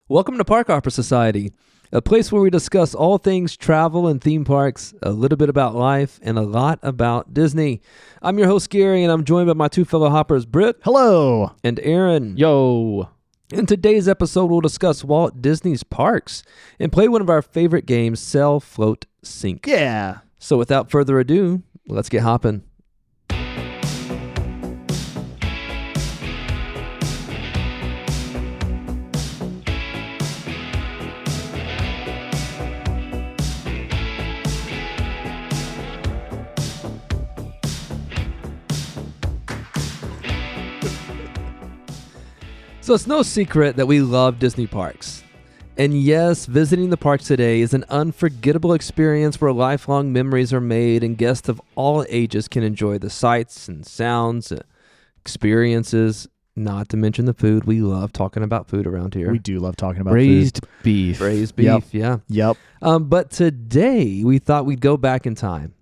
Welcome to Park Hopper Society, a place where we discuss all things travel and theme parks, a little bit about life, and a lot about Disney. I'm your host, Gary, and I'm joined by my two fellow hoppers, Britt. Hello. And Aaron. Yo. In today's episode, we'll discuss Walt Disney's parks and play one of our favorite games, Sail, Float, Sink. Yeah. So without further ado, let's get hopping. So it's no secret that we love Disney parks. And yes, visiting the parks today is an unforgettable experience where lifelong memories are made and guests of all ages can enjoy the sights and sounds, experiences, not to mention the food. We love talking about food around here. We do love talking about Raised food. beef. Raised beef, yeah. Yep. But today we thought we'd go back in time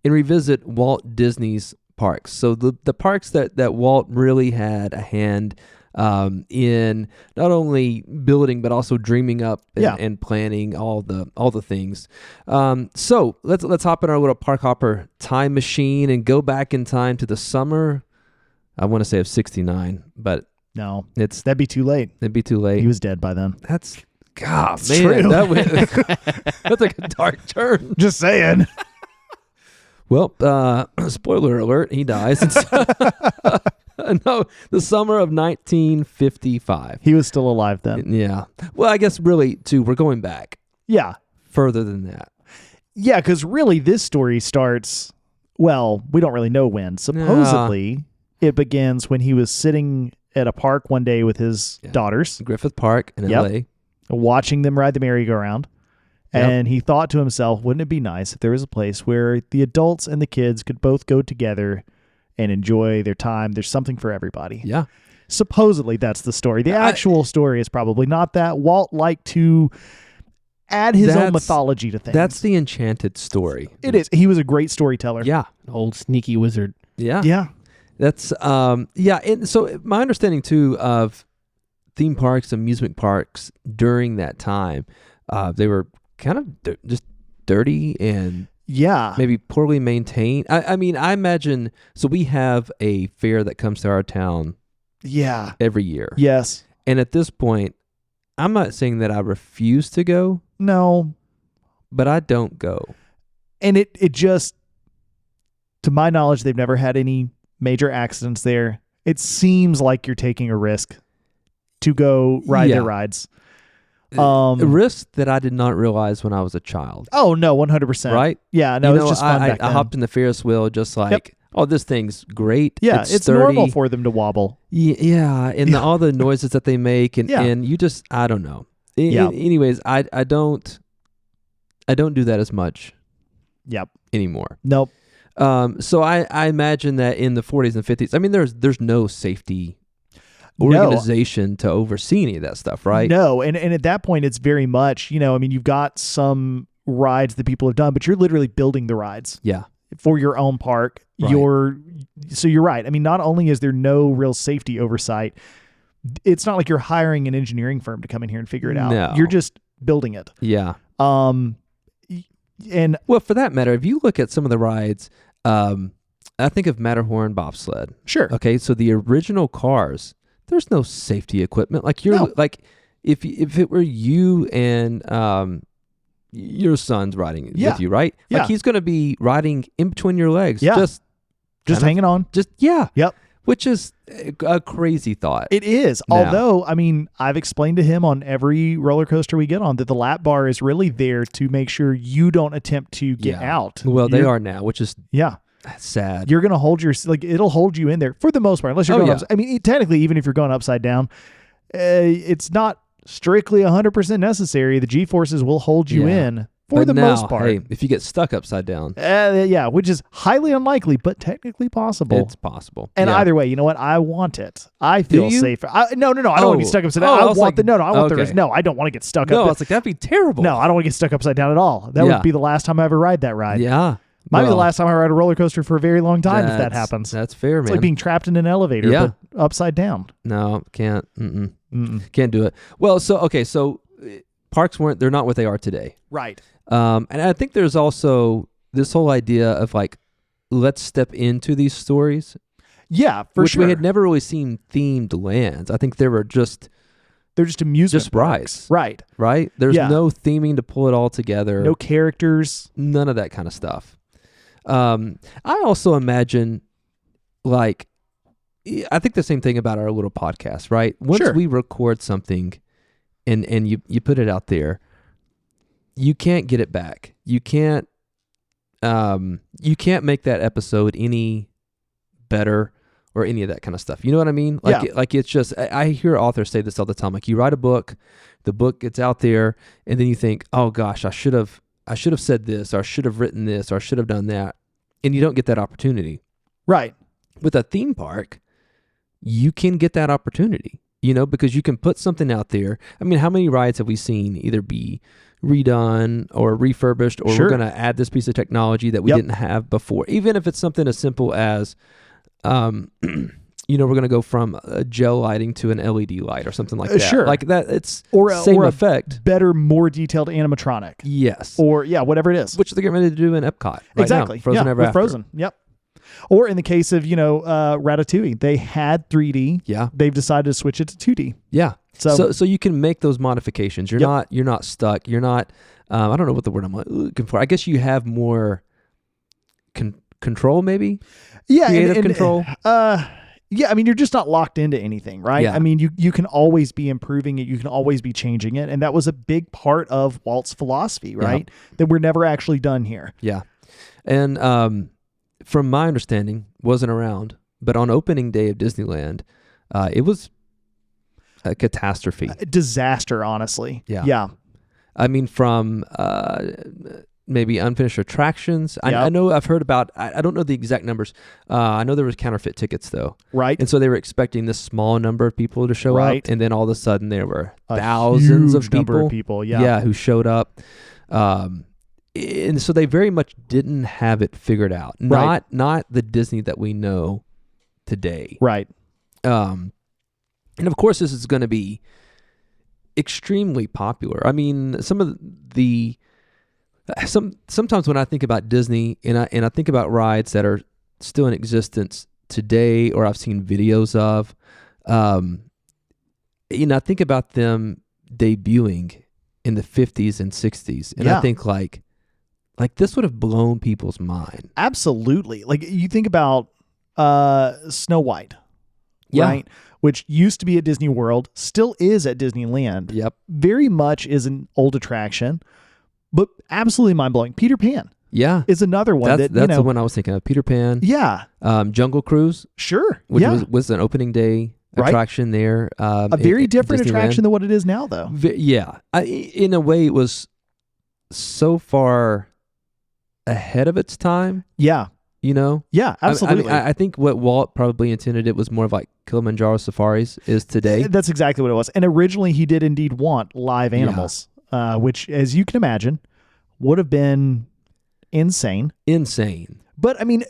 and revisit Walt Disney's parks. So the parks that Walt really had a hand in not only building but also dreaming up and planning all the things. So let's hop in our little Park Hopper time machine and go back in time to the summer. I want to say of '69, but No, that'd that'd be too late. be too late. He was dead by then. That's God, It's man. true. That's like a dark turn. Just saying. Well, spoiler alert, he dies. No, the summer of 1955. He was still alive then. Yeah. Well, I guess really, too, we're going back Yeah. further than that. Yeah, because really this story starts, well, we don't really know when. Supposedly, it begins when he was sitting at a park one day with his daughters, Griffith Park in L.A. watching them ride the merry-go-round. Yep. And he thought to himself, wouldn't it be nice if there was a place where the adults and the kids could both go together and enjoy their time? There's something for everybody. Yeah. Supposedly, that's the story. The actual story is probably not that. Walt liked to add his own mythology to things. That's the enchanted story. It is. He was a great storyteller. Yeah. Old sneaky wizard. Yeah. Yeah. That's, And so my understanding, too, of theme parks, amusement parks during that time, they were kind of just dirty and maybe poorly maintained. I mean, I imagine, so we have a fair that comes to our town every year. Yes. And at this point, I'm not saying that I refuse to go, No. but I don't go. And it just, to my knowledge, they've never had any major accidents there. It seems like you're taking a risk to go ride their rides. A risk that I did not realize when I was a child. Oh, no, 100%. Right? Yeah, no, it's just fun back I then. hopped in the Ferris wheel just like, oh, this thing's great. Yeah, it's sturdy. normal for them to wobble. Yeah, and all the noises that they make, and you just, I don't know. Anyways, I don't do that as much. Yep. Anymore. Nope. So I imagine that in the 40s and 50s, I mean, there's no safety organization to oversee any of that stuff, right? No, and at that point, it's very much, I mean, you've got some rides that people have done, but you're literally building the rides. Yeah. For your own park. Right. So you're right. I mean, not only is there no real safety oversight, it's not like you're hiring an engineering firm to come in here and figure it out. No. You're just building it. Yeah. And well, for that matter, if you look at some of the rides, I think of Matterhorn bobsled. Sure. Okay, so the original cars, there's no safety equipment. Like like if it were you and your son's riding with you, right? Yeah. Like he's going to be riding in between your legs. Yeah. Just hanging on. Yep. Which is a crazy thought. It is. Now. Although, I mean, I've explained to him on every roller coaster we get on that the lap bar is really there to make sure you don't attempt to get out. Well, they are now, which is sad. You're going to hold it'll hold you in there for the most part, unless you're going I mean, technically, even if you're going upside down, it's not strictly 100% necessary. The G-forces will hold you in for the most part. Hey, if you get stuck upside down. Which is highly unlikely, but technically possible. It's possible. And either way, you know what? I want it. I feel safer. No. I don't want to get stuck upside down. I want the risk. No, I don't want to get stuck up. No, it's like, that'd be terrible. No, I don't want to get stuck upside down at all. That would be the last time I ever ride that ride. Yeah. Might be the last time I ride a roller coaster for a very long time if that happens. That's fair, man. It's like being trapped in an elevator, but upside down. No, can't. Can't do it. Well, so parks they're not what they are today. Right. And I think there's also this whole idea of like, let's step into these stories. Yeah, for which sure. we had never really seen themed lands. I think they're just amusement rides. Right. Right? There's no theming to pull it all together. No characters. None of that kind of stuff. I also imagine, like, I think the same thing about our little podcast, right? Once we record something and you put it out there, you can't get it back. You can't make that episode any better or any of that kind of stuff. You know what I mean? Like it's just, I hear authors say this all the time. Like, you write a book, the book gets out there, and then you think, oh gosh, I should have said this, or I should have written this, or I should have done that. And you don't get that opportunity. Right. With a theme park, you can get that opportunity, because you can put something out there. I mean, how many rides have we seen either be redone or refurbished, or we're going to add this piece of technology that we didn't have before? Even if it's something as simple as, we're going to go from a gel lighting to an LED light or something like that. Sure. Like that, it's same effect. Better, more detailed animatronic. Yes. Or, whatever it is. Which they're getting ready to do in Epcot. Exactly. Now, Frozen Ever with After. Frozen. Yep. Or in the case of, Ratatouille, they had 3D. Yeah. They've decided to switch it to 2D. Yeah. So you can make those modifications. You're not stuck. You're not, I don't know what the word I'm looking for. I guess you have more control, maybe? Yeah. Creative control. Yeah, I mean, you're just not locked into anything, right? Yeah. I mean, you can always be improving it. You can always be changing it. And that was a big part of Walt's philosophy, right? That we're never actually done here. Yeah. And from my understanding, wasn't around, but on opening day of Disneyland, it was a catastrophe. A disaster, honestly. Yeah. Yeah. I mean, from maybe unfinished attractions. I know I've heard about, I don't know the exact numbers. I know there was counterfeit tickets though. Right. And so they were expecting this small number of people to show up. And then all of a sudden there were a thousands of people. Number of people. Yeah. Who showed up. And so they very much didn't have it figured out. Not the Disney that we know today. Right. And of course this is going to be extremely popular. I mean, sometimes when I think about Disney and I think about rides that are still in existence today, or I've seen videos of, I think about them debuting in the 50s and 60s, and I think like this would have blown people's mind. Absolutely. Like, you think about Snow White, yeah. right? Which used to be at Disney World, still is at Disneyland. Yep. Very much is an old attraction, but absolutely mind-blowing. Peter Pan. Yeah. Is another one. That's the one I was thinking of. Peter Pan. Yeah. Jungle Cruise. Sure. Which was an opening day attraction there. A very different attraction than what it is now, though. Yeah. In a way, it was so far ahead of its time. Yeah. Yeah, absolutely. I think what Walt probably intended, it was more of like Kilimanjaro safaris is today. That's exactly what it was. And originally he did indeed want live animals, which, as you can imagine, would have been insane. But I mean,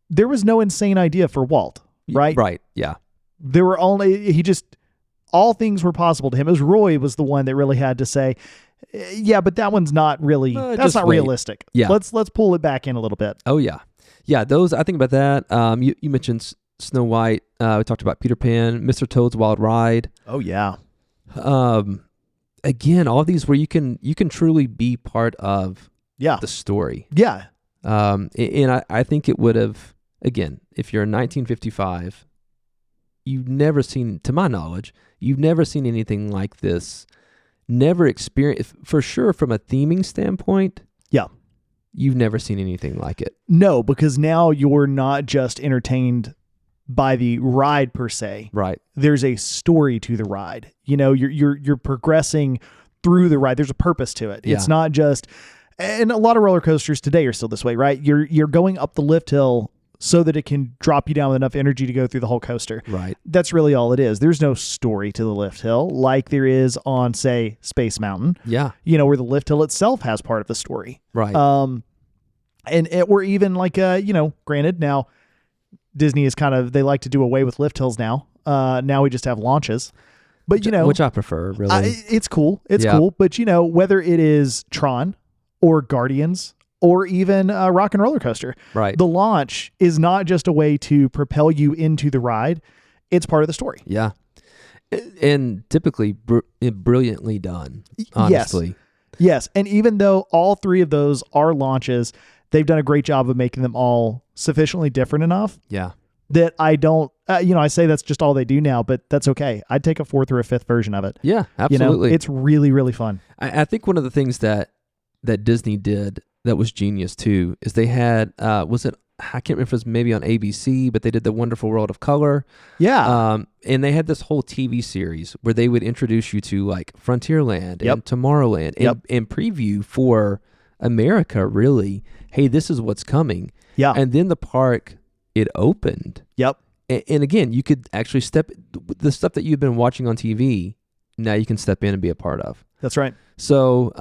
there was no insane idea for Walt, right? Right. Yeah. There were all things were possible to him. It was Roy was the one that really had to say, yeah, but that one's not really, that's not realistic. Yeah. Let's pull it back in a little bit. Oh yeah. Yeah. Those, I think about that. You mentioned Snow White. We talked about Peter Pan, Mr. Toad's Wild Ride. Oh yeah. Again, all of these where you can truly be part of the story. Yeah. And I think it would have, again, if you're in 1955, you've never seen, to my knowledge, you've never seen anything like this. Never experienced, for sure, from a theming standpoint. Yeah. You've never seen anything like it. No, because now you're not just entertained by the ride per se. Right. There's a story to the ride. You're progressing through the ride. There's a purpose to it. Yeah. It's not just, and a lot of roller coasters today are still this way, right? You're going up the lift hill so that it can drop you down with enough energy to go through the whole coaster. Right. That's really all it is. There's no story to the lift hill like there is on, say, Space Mountain. Yeah. Where the lift hill itself has part of the story. Right. Or even like, granted, now Disney is they like to do away with lift hills now. Now we just have launches. But, you know, which I prefer, really. It's cool. It's cool. But, you know, whether it is Tron or Guardians or even Rock and Roller Coaster, right? The launch is not just a way to propel you into the ride. It's part of the story. Yeah. And typically brilliantly done, honestly. Yes. And even though all three of those are launches, they've done a great job of making them all sufficiently different enough. Yeah. That I don't, I say that's just all they do now, but that's okay. I'd take a fourth or a fifth version of it. Yeah, absolutely. You know, it's really, really fun. I think one of the things that Disney did that was genius too is they had, I can't remember if it was maybe on ABC, but they did The Wonderful World of Color. Yeah. And they had this whole TV series where they would introduce you to like Frontierland and Tomorrowland and preview for America, really, hey, this is what's coming. Yeah. And then the park, it opened. Yep. And again, you could actually the stuff that you've been watching on TV, now you can step in and be a part of. That's right. So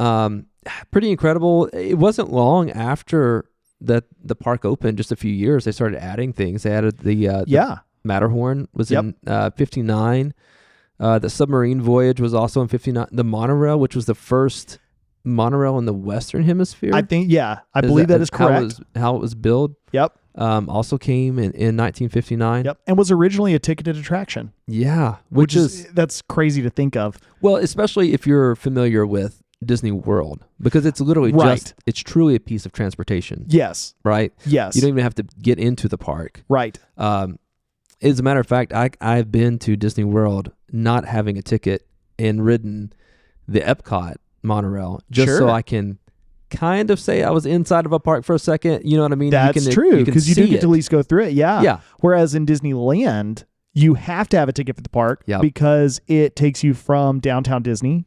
pretty incredible. It wasn't long after that the park opened, just a few years, they started adding things. They added the Matterhorn was in 59. The submarine voyage was also in 59. The monorail, which was the first monorail in the Western Hemisphere. I think, I believe that is correct. How it was built. Yep. Also came in 1959. Yep. And was originally a ticketed attraction. Yeah. Which is that's crazy to think of. Well, especially if you're familiar with Disney World, because it's literally it's truly a piece of transportation. Yes. Right? Yes. You don't even have to get into the park. Right. As a matter of fact, I've been to Disney World not having a ticket and ridden the Epcot monorail just so I can kind of say I was inside of a park for a second. You know what I mean? That's true, because you do get to at least go through it. Yeah. Yeah. Whereas in Disneyland, you have to have a ticket for the park because it takes you from downtown Disney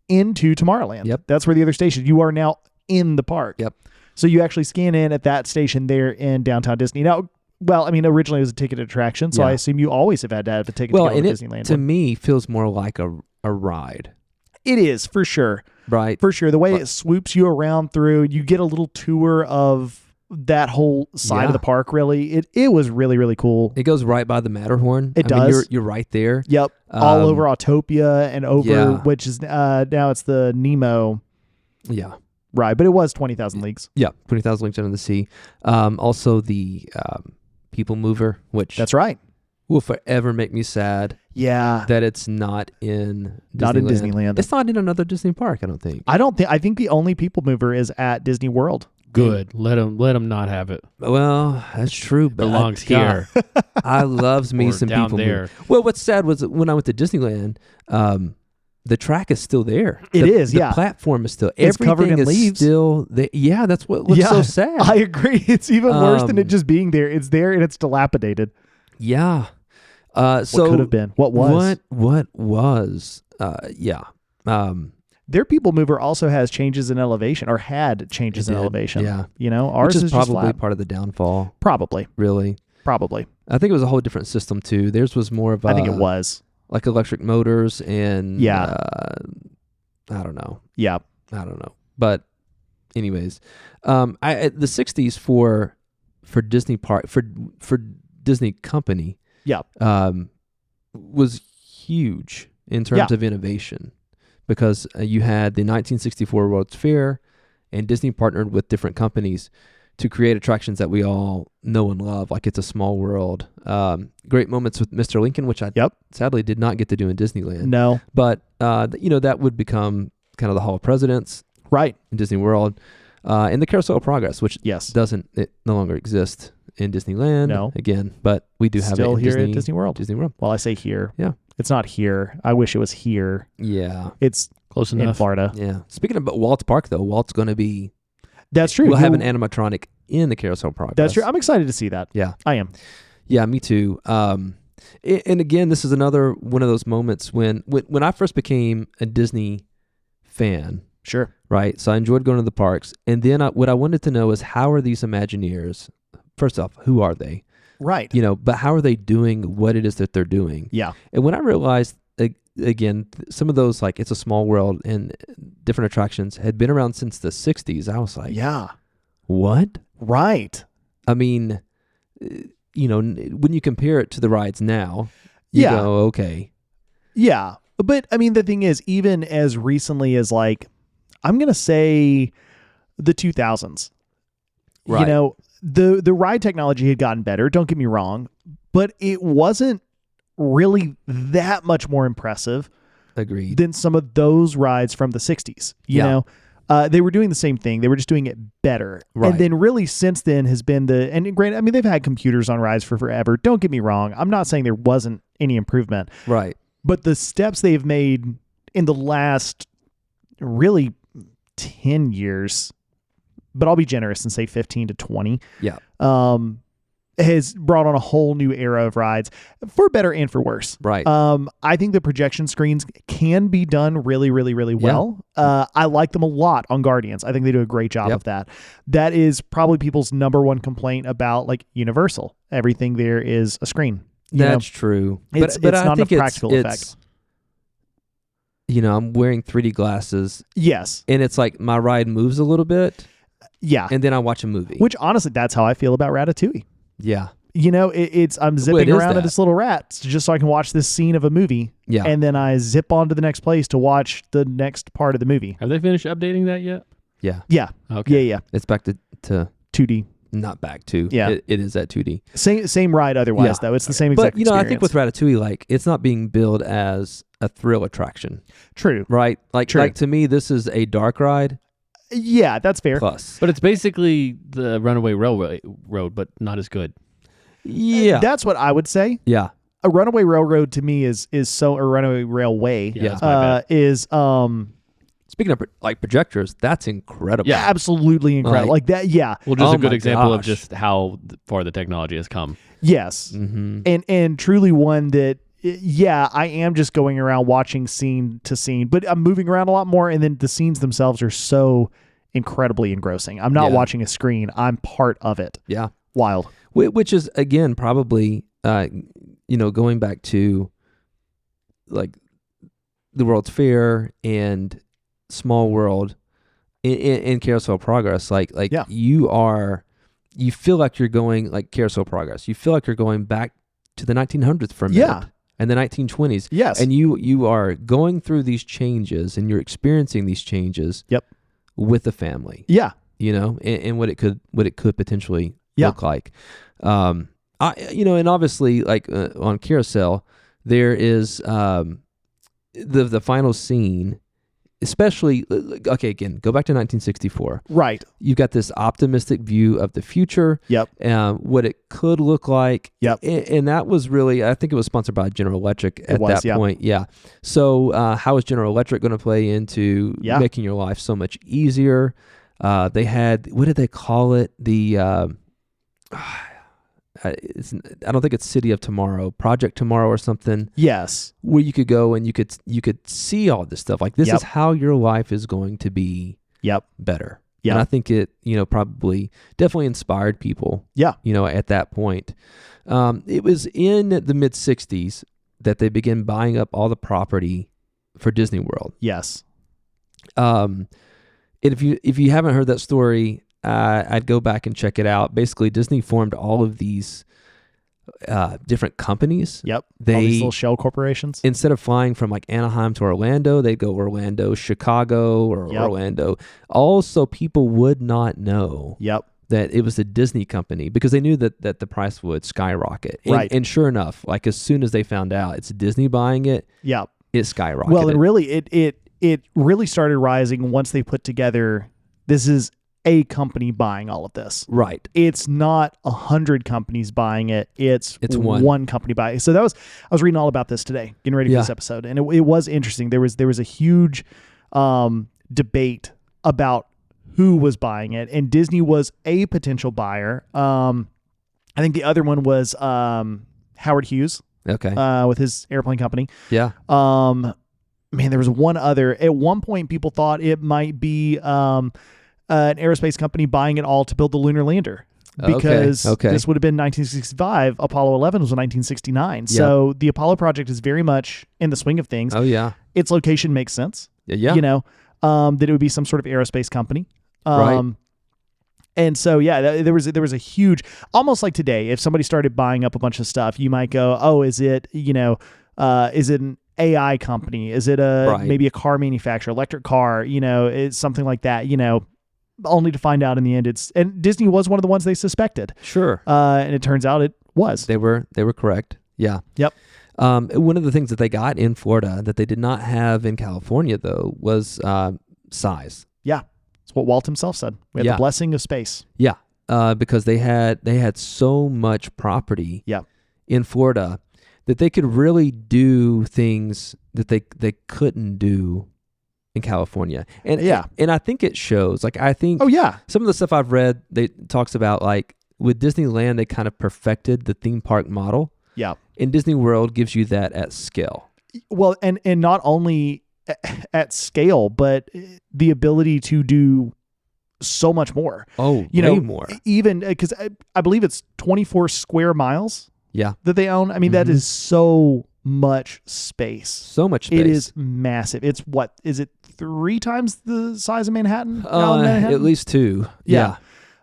into Tomorrowland. Yep. That's where the other station. You are now in the park. Yep. So you actually scan in at that station there in downtown Disney. Now, well, I mean, originally it was a ticketed attraction, so I assume you always have had to have a ticket to go to Disneyland. To me, feels more like a ride. It is, for sure. Right. For sure. The way it swoops you around through, you get a little tour of that whole side of the park, really. It was really, really cool. It goes right by the Matterhorn. It does. Mean, you're right there. Yep. All over Autopia and over, which is now it's the Nemo ride, but it was 20,000 Leagues. Yeah, 20,000 Leagues Under the Sea. Also the People Mover, which that's right, will forever make me sad. Yeah, that it's not in Disneyland. Not in Disneyland. It's not in another Disney park, I don't think. I think the only People Mover is at Disney World. Good. Let them not have it. Well, that's true. But belongs here. I loves me some down People there. Mover. Well, what's sad was that when I went to Disneyland, the track is still there. It is. The platform is still. It's covered in leaves. Still there. Yeah, that's what looks so sad. I agree. It's even worse than it just being there. It's there and it's dilapidated. Yeah. So what could have been? What was? What was? Their People Mover also has changes in elevation, or had changes in elevation. Yeah. You know, ours which is probably just flat. part of the downfall. Probably. Really. Probably. I think it was a whole different system too. Theirs was more of I think it was. Like electric motors and I don't know. Yeah. I don't know. But anyways, the 60s for Disney park for Disney company was huge in terms of innovation, because you had the 1964 World's Fair, and Disney partnered with different companies to create attractions that we all know and love, like It's a Small World. Great moments with Mr. Lincoln, which I sadly did not get to do in Disneyland. No. But, that would become kind of the Hall of Presidents in Disney World. And the Carousel of Progress, which it no longer exist in Disneyland. No. Again, but we do have still it in here at Disney World. Disney World. Well, I say here. Yeah. It's not here. I wish it was here. Yeah. It's close enough. In Florida. Yeah. Speaking of Walt's Park, though, Walt's going to be... That's true. We'll have an animatronic in the Carousel of Progress. That's true. I'm excited to see that. Yeah. I am. Yeah, me too. And again, this is another one of those moments when I first became a Disney fan. Sure. Right? So I enjoyed going to the parks. And then what I wanted to know is, how are these Imagineers... First off, who are they? Right. But how are they doing what it is that they're doing? Yeah. And when I realized, again, some of those, like It's a Small World and different attractions had been around since the 60s, I was like, yeah. What? Right. I mean, when you compare it to the rides now, you go, okay. Yeah. But I mean, the thing is, even as recently as like, I'm going to say the 2000s, Right. you know, the ride technology had gotten better. Don't get me wrong, but it wasn't really that much more impressive Agreed. than some of those rides from the 60s. You know, they were doing the same thing. They were just doing it better. Right. And then really since then has been and granted, I mean, they've had computers on rides for forever. Don't get me wrong. I'm not saying there wasn't any improvement, Right. but the steps they've made in the last really 10 years, but I'll be generous and say 15 to 20. Yeah. Has brought on a whole new era of rides for better and for worse. Right. I think the projection screens can be done really, really, really well. I like them a lot on Guardians. I think they do a great job of that. That is probably people's number one complaint about like Universal. Everything there is a screen. That's true. It's But I not think enough practical effects. You know, I'm wearing 3D glasses. Yes. And it's like my ride moves a little bit. Yeah. And then I watch a movie. Which honestly, that's how I feel about Ratatouille. Yeah. You know, I'm zipping is around that? in this little rat just so I can watch this scene of a movie. Yeah. And then I zip on to the next place to watch the next part of the movie. Have they finished updating that yet? Yeah. Yeah. Okay. Yeah. It's back to 2D. not back to. Yeah. It is at 2D. Same ride otherwise, though. It's the same exact But, you know, I think experience. with Ratatouille, like, it's not being billed as a thrill attraction, True. right? Like, True. like to me, this is a dark ride Yeah, that's fair. plus. But it's basically the Runaway Railroad, but not as good. Yeah. That's what I would say. Yeah. A runaway railroad to me is so a runaway railway Yeah, that's my bad. is Speaking of like projectors, that's incredible. Yeah. absolutely incredible. Like- Like that, yeah. Well, just Oh a good my example of gosh. just how far the technology has come. Yes. Mm-hmm. And truly one that I am just going around watching scene to scene, but I'm moving around a lot more, and then the scenes themselves are so incredibly engrossing. I'm not Yeah. watching a screen. I'm part of it. Yeah. Wild. Which is, again, probably, going back to like the World's Fair and Small World in Carousel Progress. Like Yeah. you feel like you're going like Carousel Progress. You feel like you're going back to the 1900s for a minute. Yeah. And the 1920s. Yes. And you are going through these changes and you're experiencing these changes. Yep. With the family. Yeah. You know, and what it could potentially Yeah. look like. And obviously, like on Carousel, there is the final scene, especially. Okay, again, go back to 1964. Right. You've got this optimistic view of the future. Yep. What it could look like. Yep. And that was really, I think it was sponsored by General Electric at that yeah. point. Yeah. So how is General Electric going to play into Yeah. making your life so much easier? They had, what did they call it? I don't think it's City of Tomorrow, Project Tomorrow or something, Yes. where you could go and you could see all this stuff. Like, this Yep. is how your life is going to be Yep. better. Yep. And I think it, probably definitely inspired people, Yeah. at that point. It was in the mid 60s that they began buying up all the property for Disney World. Yes. And if you haven't heard that story, I'd go back and check it out. Basically, Disney formed all of these different companies. Yep. They, all these little shell corporations. instead of flying from like Anaheim to Orlando, they'd go Orlando, Chicago, or Yep. Orlando. Also, people would not know Yep. that it was a Disney company because they knew that the price would skyrocket. And, Right. and sure enough, like as soon as they found out it's Disney buying it, Yep. it skyrocketed. Well, and really, it really started rising once they put together. This is a company buying all of this. Right. It's not 100 companies buying it. It's one. company buying. So I was reading all about this today, getting ready for Yeah. this episode, and it was interesting. There was a huge debate about who was buying it, and Disney was a potential buyer. I think the other one was Howard Hughes Okay. with his airplane company. Yeah. Man, there was one other. At one point, people thought it might be an aerospace company buying it all to build the lunar lander, because Okay. this would have been 1965. Apollo 11 was in 1969. So the Apollo project is very much in the swing of things. Oh yeah. Its location makes sense. Yeah. That it would be some sort of aerospace company. Right. And so, there was a huge, almost like today, if somebody started buying up a bunch of stuff, you might go, oh, is it an AI company? Is it Right. maybe a car manufacturer, electric car? It's something like that. Only to find out in the end and Disney was one of the ones they suspected. Sure. And it turns out it was. They were correct. Yeah. Yep. One of the things that they got in Florida that they did not have in California, though, was size. Yeah. It's what Walt himself said. We had Yeah. the blessing of space. Yeah. Because they had so much property Yeah. in Florida that they could really do things that they couldn't do in California. And Yeah. and I think it shows. Like, I think Oh, yeah. some of the stuff I've read, they talks about, like, with Disneyland, they kind of perfected the theme park model. Yeah. And Disney World gives you that at scale. Well, and not only at scale, but the ability to do so much more. Oh, You way know, more. Even because I believe it's 24 square miles Yeah. that they own. I mean, that is so much space. So much space. It is massive. It's what is it? 3 times the size of Manhattan? Manhattan? At least 2. Yeah.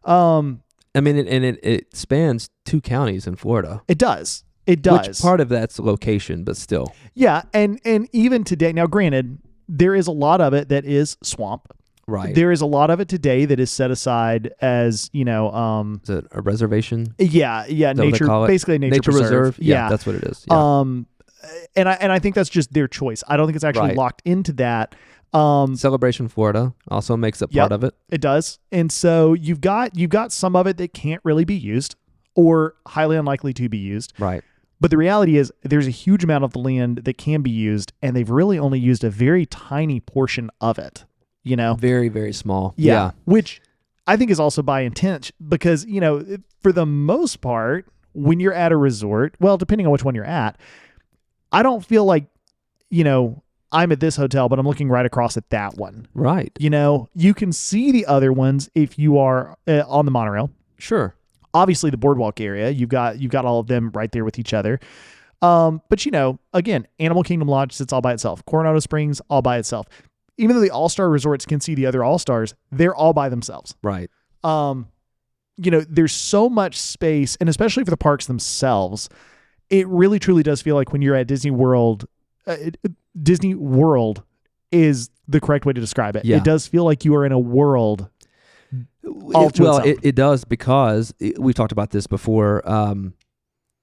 I mean, it spans 2 counties in Florida. It does. It does. Which part of that's location, but still. Yeah, and even today, now granted, there is a lot of it that is swamp. Right. There is a lot of it today that is set aside as, Is it a reservation? yeah, Is that what nature, they call it? basically a nature reserve? Yeah. That's what it is. Yeah. And I think that's just their choice. I don't think it's actually Right. locked into that. Celebration Florida also makes up part of it. It does. And so you've got some of it that can't really be used or highly unlikely to be used. Right. But the reality is there's a huge amount of the land that can be used, and they've really only used a very tiny portion of it, Very, very small. Yeah. Which I think is also by intent because, for the most part, when you're at a resort, well, depending on which one you're at, I don't feel like, I'm at this hotel, but I'm looking right across at that one. Right. You can see the other ones if you are on the monorail. Sure. Obviously, the boardwalk area, you've got all of them right there with each other. But again, Animal Kingdom Lodge sits all by itself. Coronado Springs all by itself. Even though the All-Star resorts can see the other All-Stars, they're all by themselves. Right. There's so much space, and especially for the parks themselves, it really truly does feel like when you're at Disney World. Disney World is the correct way to describe it. Yeah. It does feel like you are in a world. It does because we've talked about this before.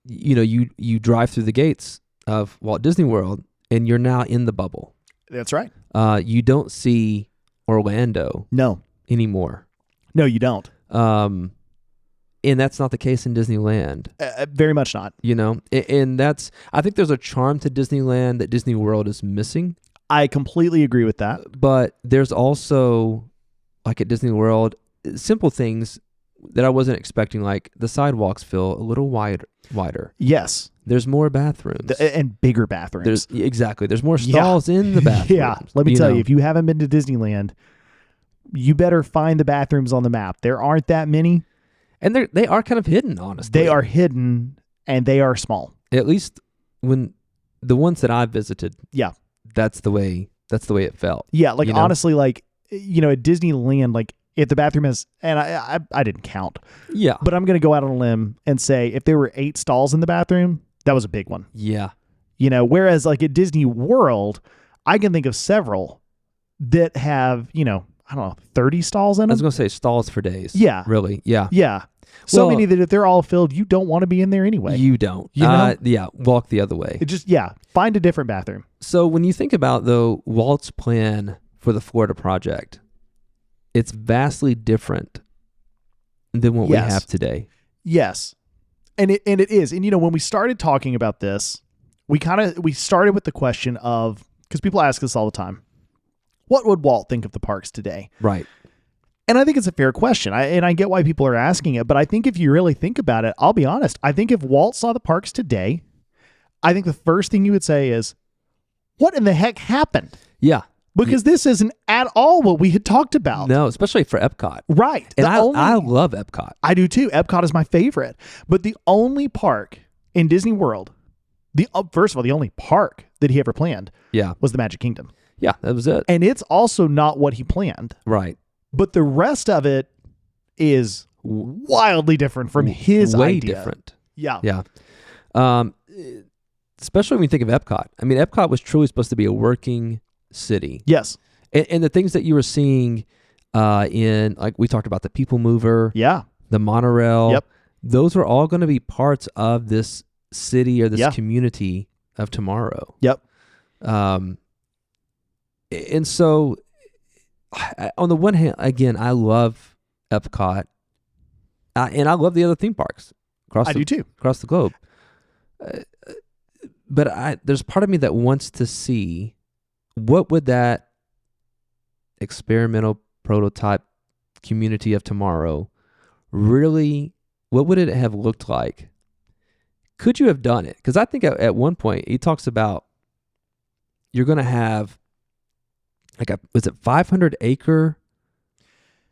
You drive through the gates of Walt Disney World and you're now in the bubble. That's right. You don't see Orlando No, anymore. no, you don't. And that's not the case in Disneyland. Very much not. And I think there's a charm to Disneyland that Disney World is missing. I completely agree with that. But there's also, like at Disney World, simple things that I wasn't expecting, like the sidewalks feel a little wider. Yes. There's more bathrooms. And bigger bathrooms. There's more stalls in the bathrooms. Yeah. Let me tell you, if you haven't been to Disneyland, you better find the bathrooms on the map. There aren't that many. And they are kind of hidden, honestly. They are hidden and they are small. At least when the ones that I've visited. Yeah. That's the way it felt. Yeah, like honestly, like at Disneyland, like if the bathroom is, and I didn't count. Yeah. But I'm gonna go out on a limb and say if there were 8 stalls in the bathroom, that was a big one. Yeah. Whereas like at Disney World, I can think of several that have, I don't know, 30 stalls in them. I was going to say stalls for days. Yeah. Really? Yeah. Yeah. So many that if they're all filled, you don't want to be in there anyway. You don't. Yeah. Walk the other way. Find a different bathroom. So when you think about, though, Walt's plan for the Florida project, it's vastly different than what we have today. Yes. And it is. And, when we started talking about this, we started with the question of, because people ask us all the time, what would Walt think of the parks today? Right. And I think it's a fair question. I get why people are asking it, but I think if you really think about it, I'll be honest. I think if Walt saw the parks today, I think the first thing you would say is, what in the heck happened? Yeah. Because this isn't at all what we had talked about. No, especially for Epcot. Right. And I love Epcot. I do too. Epcot is my favorite. But the only park in Disney World, first of all, the only park that he ever planned was the Magic Kingdom. Yeah, that was it. And it's also not what he planned. Right. But the rest of it is wildly different from his way idea. Different. Yeah. Yeah. especially when you think of Epcot. I mean, Epcot was truly supposed to be a working city. Yes. And the things that you were seeing in, like we talked about, the People Mover, Yeah. the monorail, Yep. those were all going to be parts of this city or this Yeah. community of tomorrow. Yep. And so, on the one hand, again, I love Epcot, and I love the other theme parks I do too. across the globe. But there's part of me that wants to see what would that experimental prototype community of tomorrow really, what would it have looked like? Could you have done it? Because I think at one point he talks about you're going to have was it 500 acre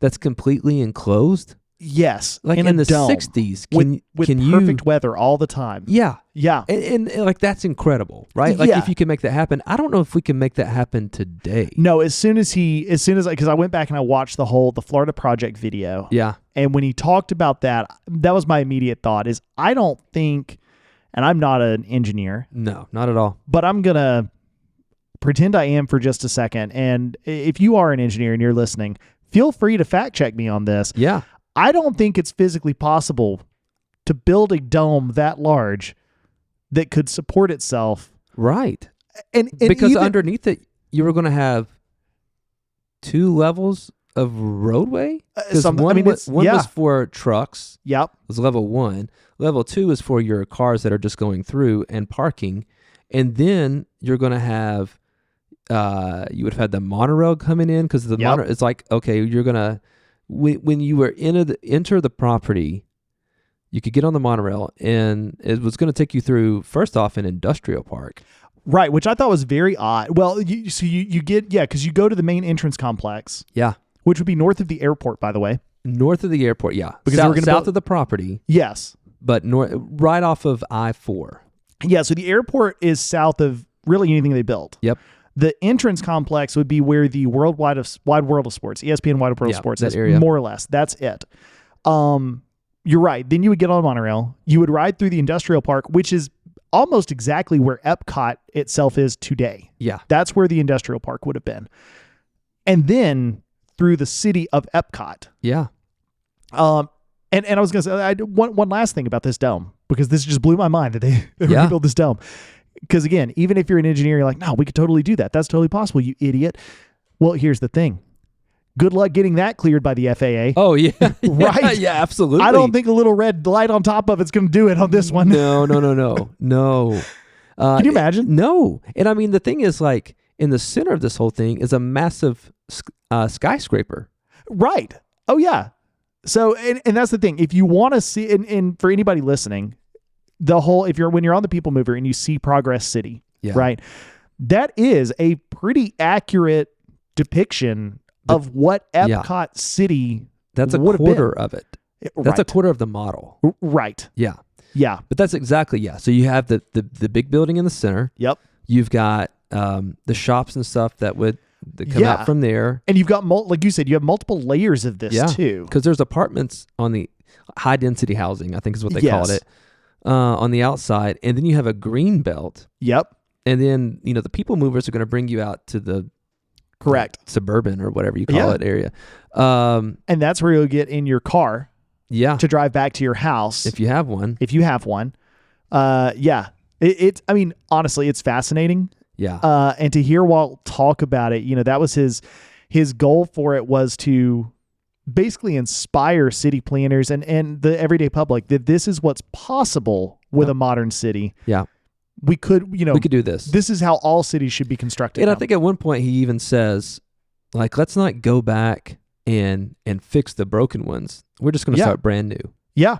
that's completely enclosed? Yes. Like in in a the dome 60s. with can perfect weather all the time. Yeah. Yeah. And like that's incredible, right? Like Yeah. if you can make that happen. I don't know if we can make that happen today. No, because I went back and I watched the Florida Project video. Yeah. And when he talked about that was my immediate thought is I don't think, and I'm not an engineer, No, not at all. but I'm going to pretend I am for just a second. And if you are an engineer and you're listening, feel free to fact check me on this. Yeah. I don't think it's physically possible to build a dome that large that could support itself. Right. And Because even, underneath it, you were going to have 2 levels of roadway. Because one was for trucks. Yep. It was level 1. Level 2 is for your cars that are just going through and parking. And then you're going to have, you would have had the monorail coming in because the monorail, it's like, okay, you're going to, when you were enter the property, you could get on the monorail and it was going to take you through, first off, an industrial park. Right, which I thought was very odd. Well, you get, because you go to the main entrance complex. Yeah. Which would be north of the airport, by the way. North of the airport, yeah. Because south, we're gonna south of the property. Yes. But right off of I-4. Yeah, so the airport is south of really anything they built. Yep. The entrance complex would be where the Wide World of Sports, ESPN Wide World of Sports that is, area. more or less. That's it. You're right. Then you would get on a monorail. You would ride through the industrial park, which is almost exactly where Epcot itself is today. Yeah. That's where the industrial park would have been. And then through the city of Epcot. Yeah. And I was going to say, one last thing about this dome, because this just blew my mind that they rebuilt this dome. Because again, even if you're an engineer, you're like, no, we could totally do that. That's totally possible, you idiot. Well, here's the thing. Good luck getting that cleared by the FAA. Oh, yeah. Right? Yeah, absolutely. I don't think a little red light on top of it's going to do it on this one. No. Can you imagine? No. And I mean, the thing is, like, in the center of this whole thing is a massive skyscraper. Right. Oh, yeah. So, and that's the thing. If you want to see, and for anybody listening, when you're on the People Mover and you see Progress City, right? That is a pretty accurate depiction of what Epcot City that's a quarter of it. That's a quarter of the model. Right. Yeah. Yeah. But that's exactly, So you have the big building in the center. Yep. You've got the shops and stuff that come out from there. And you've got, like you said, you have multiple layers of this too. Because there's apartments on the high density housing, I think is what they called it, on the outside. And then you have a green belt. Yep. And then, the People Movers are going to bring you out to the suburban or whatever you call it area. And that's where you'll get in your car. Yeah. To drive back to your house. If you have one. I mean, honestly, it's fascinating. Yeah. And to hear Walt talk about it, that was his goal for it, was to basically inspire city planners and the everyday public that this is what's possible with a modern city. Yeah. We could do this. This is how all cities should be constructed. And I think at one point he even says, like, let's not go back and fix the broken ones. We're just going to start brand new. Yeah.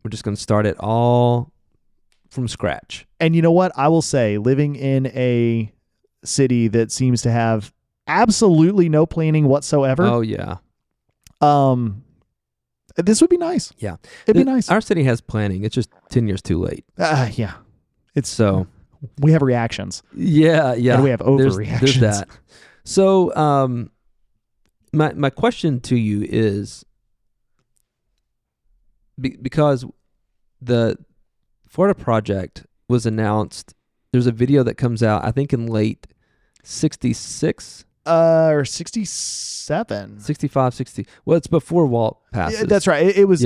We're just going to start it all from scratch. And you know what? I will say, living in a city that seems to have absolutely no planning whatsoever. Oh, yeah. This would be nice. Yeah. It'd be nice. Our city has planning. It's just 10 years too late. Yeah. We have reactions. Yeah. And we have overreactions. There's that. So, my question to you is, because the Florida project was announced there's a video that comes out, I think in late 66, or 67, 65, 60. Well, it's before Walt passes. Yeah, that's right. It was.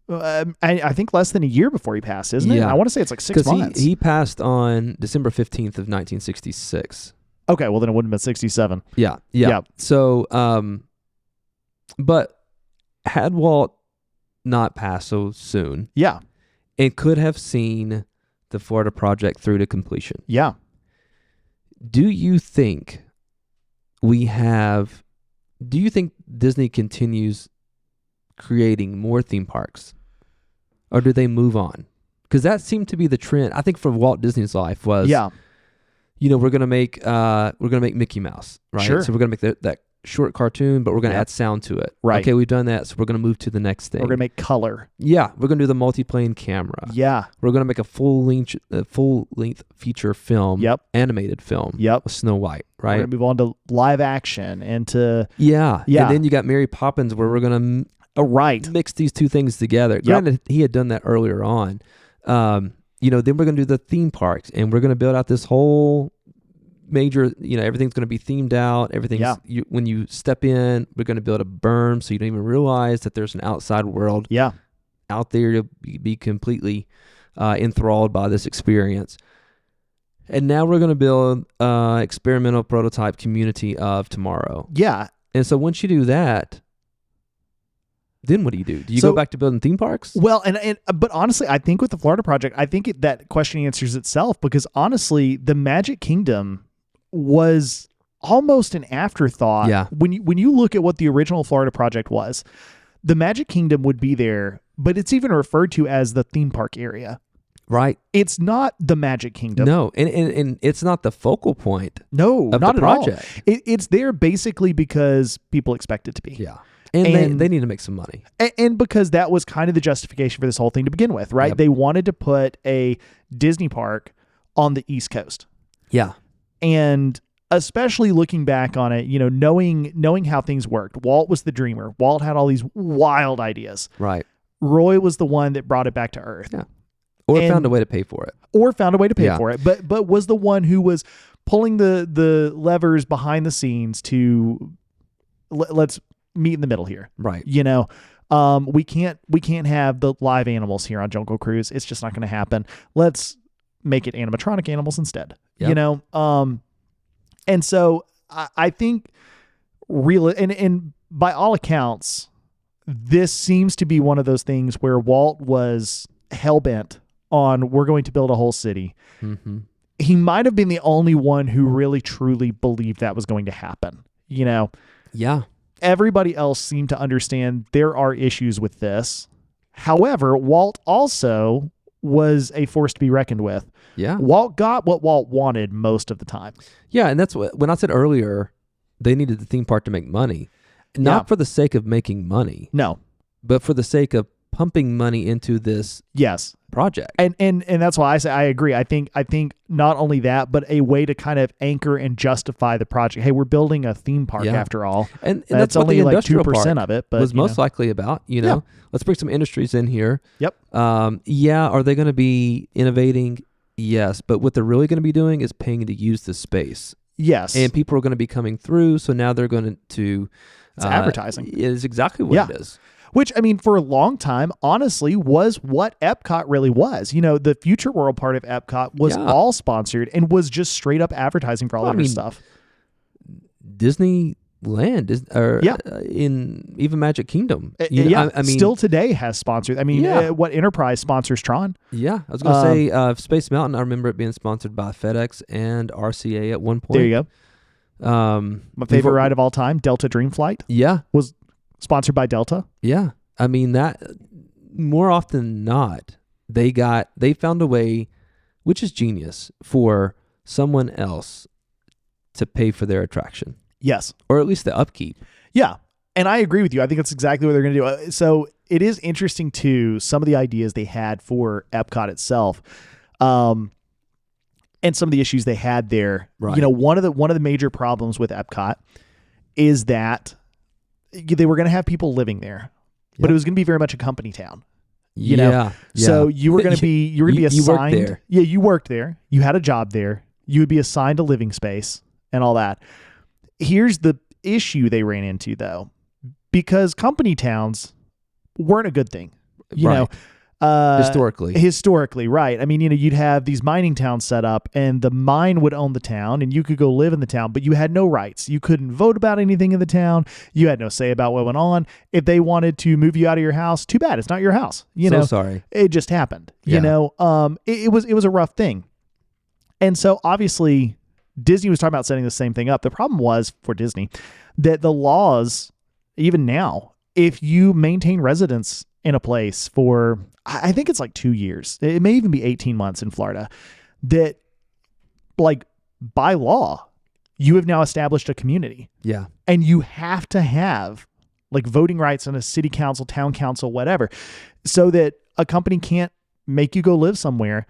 I think less than a year before he passed, isn't it? Yeah. I want to say it's like 6 months. He passed on December 15th of 1966. Okay, well then it wouldn't have been 67. Yeah. So, but had Walt not passed so soon, yeah, it could have seen the Florida project through to completion. Yeah. Do you think Disney continues creating more theme parks, or do they move on? Because that seemed to be the trend. I think for Walt Disney's life was, we're gonna make Mickey Mouse, right? Sure. So we're gonna make that short cartoon, but we're gonna add sound to it. Right. Okay, we've done that, so we're gonna move to the next thing. We're gonna make color. Yeah, we're gonna do the multi-plane camera. Yeah. We're gonna make a full length feature film. Yep. Animated film. Yep. With Snow White, right? We're gonna move on to live action and to yeah. And then you got Mary Poppins, where we're gonna mix these two things together. Yep. Granted, he had done that earlier on. Then we're gonna do the theme parks, and we're gonna build out this whole major, everything's going to be themed out. Everything's when you step in, we're going to build a berm so you don't even realize that there's an outside world out there to be completely enthralled by this experience. And now we're going to build experimental prototype community of tomorrow. Yeah. And so once you do that, then what do? Do you go back to building theme parks? Well, but honestly, I think with the Florida project, I think that question answers itself, because honestly, the Magic Kingdom was almost an afterthought. Yeah. When you look at what the original Florida project was, the Magic Kingdom would be there, but it's even referred to as the theme park area. Right. It's not the Magic Kingdom. No, and it's not the focal point. No, of not the at project. all. It's there basically because people expect it to be. Yeah. And they need to make some money. And because that was kind of the justification for this whole thing to begin with, right? Yep. They wanted to put a Disney park on the East Coast. Yeah. And especially looking back on it, knowing how things worked. Walt was the dreamer. Walt had all these wild ideas. Right. Roy was the one that brought it back to earth. Yeah. Or found a way to pay for it. But was the one who was pulling the levers behind the scenes to let's meet in the middle here. Right. We can't have the live animals here on Jungle Cruise. It's just not going to happen. Let's make it animatronic animals instead. Yep. And so I think and by all accounts, this seems to be one of those things where Walt was hell-bent on, we're going to build a whole city. Mm-hmm. He might have been the only one who really truly believed that was going to happen. Yeah. Everybody else seemed to understand there are issues with this. However, Walt also was a force to be reckoned with. Yeah. Walt got what Walt wanted most of the time. Yeah, and that's when I said earlier, they needed the theme park to make money. Not for the sake of making money. No. But for the sake of pumping money into this project. And that's why I say I agree. I think not only that, but a way to kind of anchor and justify the project. Hey, we're building a theme park after all. And that's what only the like industrial 2% park of it, but was most likely about, Let's bring some industries in here. Yep. Are they going to be innovating? Yes, but what they're really going to be doing is paying to use the space. Yes. And people are going to be coming through, so now they're going to it's advertising. It is exactly what it is. Which, I mean, for a long time, honestly, was what Epcot really was. The Future World part of Epcot was all sponsored and was just straight up advertising for all of their stuff. Disneyland in even Magic Kingdom. I mean, still today has sponsored. I mean, what enterprise sponsors Tron? Yeah, I was going to say Space Mountain. I remember it being sponsored by FedEx and RCA at one point. There you go. My favorite ride of all time, Delta Dream Flight. Yeah, was sponsored by Delta. Yeah, I mean that more often than not, they found a way, which is genius, for someone else to pay for their attraction. Yes. Or at least the upkeep. Yeah. And I agree with you. I think that's exactly what they're going to do. So it is interesting too, some of the ideas they had for Epcot itself, and some of the issues they had there. Right. One of the major problems with Epcot is that they were going to have people living there, but it was going to be very much a company town. You know, so you were going to be You worked assigned. there. Yeah, you worked there. You had a job there. You would be assigned a living space and all that. Here's the issue they ran into though, because company towns weren't a good thing. You know, historically, right. I mean, you know, you'd have these mining towns set up and the mine would own the town and you could go live in the town, but you had no rights. You couldn't vote about anything in the town. You had no say about what went on. If they wanted to move you out of your house, too bad. It's not your house. You know, sorry. It just happened, you know, it was a rough thing. And so obviously Disney was talking about setting the same thing up. The problem was for Disney that the laws, even now, if you maintain residence in a place for, I think it's like 2 years, it may even be 18 months in Florida, that like by law, you have now established a community. Yeah. And you have to have like voting rights in a city council, town council, whatever, so that a company can't make you go live somewhere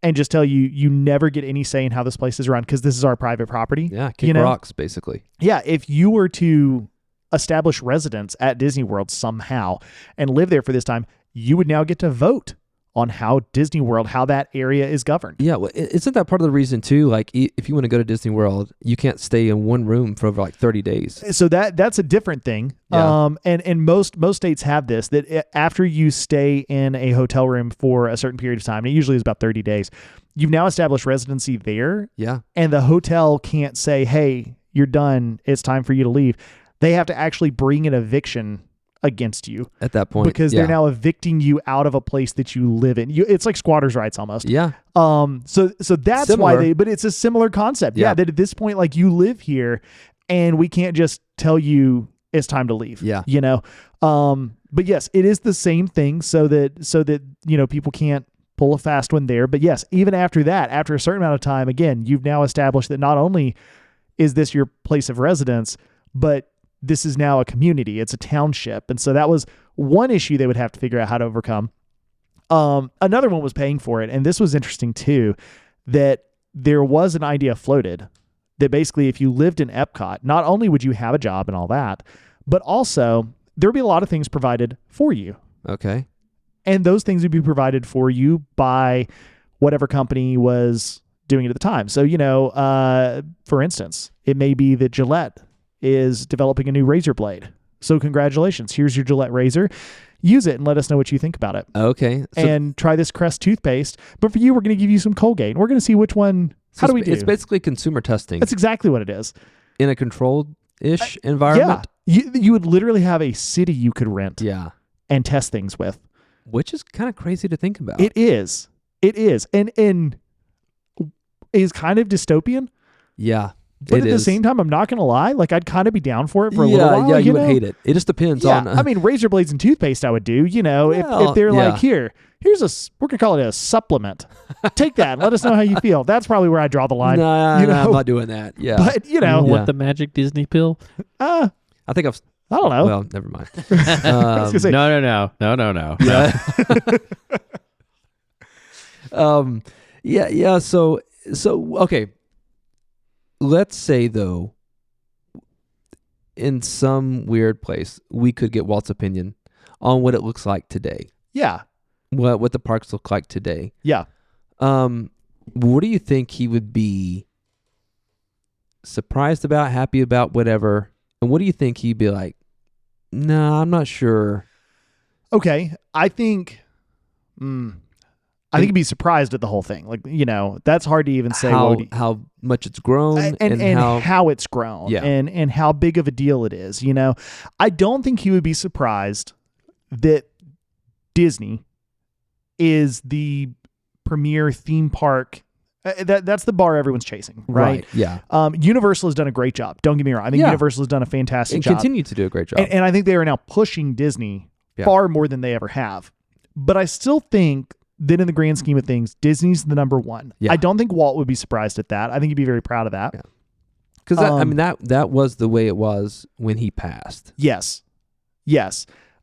and just tell you, you never get any say in how this place is run because this is our private property. Yeah, kick rocks, basically. Yeah, if you were to establish residence at Disney World somehow and live there for this time, you would now get to vote on how Disney World, how that area is governed. Yeah, well, isn't that part of the reason too? Like, if you want to go to Disney World, you can't stay in one room for over like 30 days. So that's a different thing. Yeah. And most states have this, that after you stay in a hotel room for a certain period of time, and it usually is about 30 days, you've now established residency there. Yeah. And the hotel can't say, hey, you're done, it's time for you to leave. They have to actually bring an eviction against you at that point, because they're now evicting you out of a place that you live in. It's like squatters' rights almost. Yeah. So that's Similar. why but it's a similar concept. Yeah. Yeah. That at this point, like you live here and we can't just tell you it's time to leave. Yeah. You know? But yes, it is the same thing so that, you know, people can't pull a fast one there. But yes, even after that, after a certain amount of time, again, you've now established that not only is this your place of residence, but this is now a community. It's a township. And so that was one issue they would have to figure out how to overcome. Another one was paying for it. And this was interesting too, that there was an idea floated that basically if you lived in Epcot, not only would you have a job and all that, but also there would be a lot of things provided for you. Okay. And those things would be provided for you by whatever company was doing it at the time. So, you know, for instance, it may be that Gillette is developing a new razor blade. So congratulations. Here's your Gillette razor. Use it and let us know what you think about it. Okay. And try this Crest toothpaste. But for you, we're going to give you some Colgate. And we're going to see which one. How do we do? It's basically consumer testing. That's exactly what it is. In a controlled-ish environment. Yeah. You would literally have a city you could rent. Yeah. And test things with. Which is kind of crazy to think about. It is. And is kind of dystopian. Yeah. But at the same time, I'm not going to lie. Like, I'd kind of be down for it for a little while. Yeah, you know? would hate it. It just depends on... I mean, razor blades and toothpaste I would do, you know, if they're like, here's we're going to call it a supplement. Take that and let us know how you feel. That's probably where I draw the line. No, I'm not doing that. Yeah. But, you know. You want the magic Disney pill? I think I don't know. Well, never mind. No. Yeah. So, okay. Let's say, though, in some weird place, we could get Walt's opinion on what it looks like today. Yeah. What the parks look like today. Yeah. What do you think he would be surprised about, happy about, whatever? And what do you think he'd be like, no, I'm not sure. Okay. I think he'd be surprised at the whole thing. Like, you know, that's hard to even say how much it's grown and how it's grown and how big of a deal it is. You know, I don't think he would be surprised that Disney is the premier theme park. That's the bar everyone's chasing, right? Yeah. Universal has done a great job. Don't get me wrong. I think Universal has done a fantastic job. And continue to do a great job. And I think they are now pushing Disney far more than they ever have. But I still think that in the grand scheme of things, Disney's the number one. Yeah. I don't think Walt would be surprised at that. I think he'd be very proud of that. Because that was the way it was when he passed. Yes.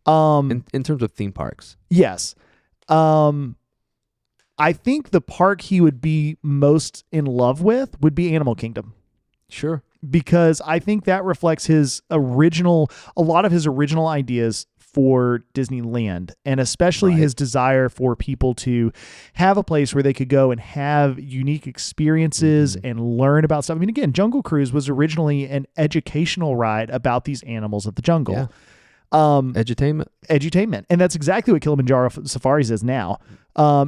In terms of theme parks. Yes. I think the park he would be most in love with would be Animal Kingdom. Sure. Because I think that reflects a lot of his original ideas for Disneyland, and especially his desire for people to have a place where they could go and have unique experiences and learn about stuff. I mean, again, Jungle Cruise was originally an educational ride about these animals of the jungle. Yeah. Edutainment. And that's exactly what Kilimanjaro Safaris is now.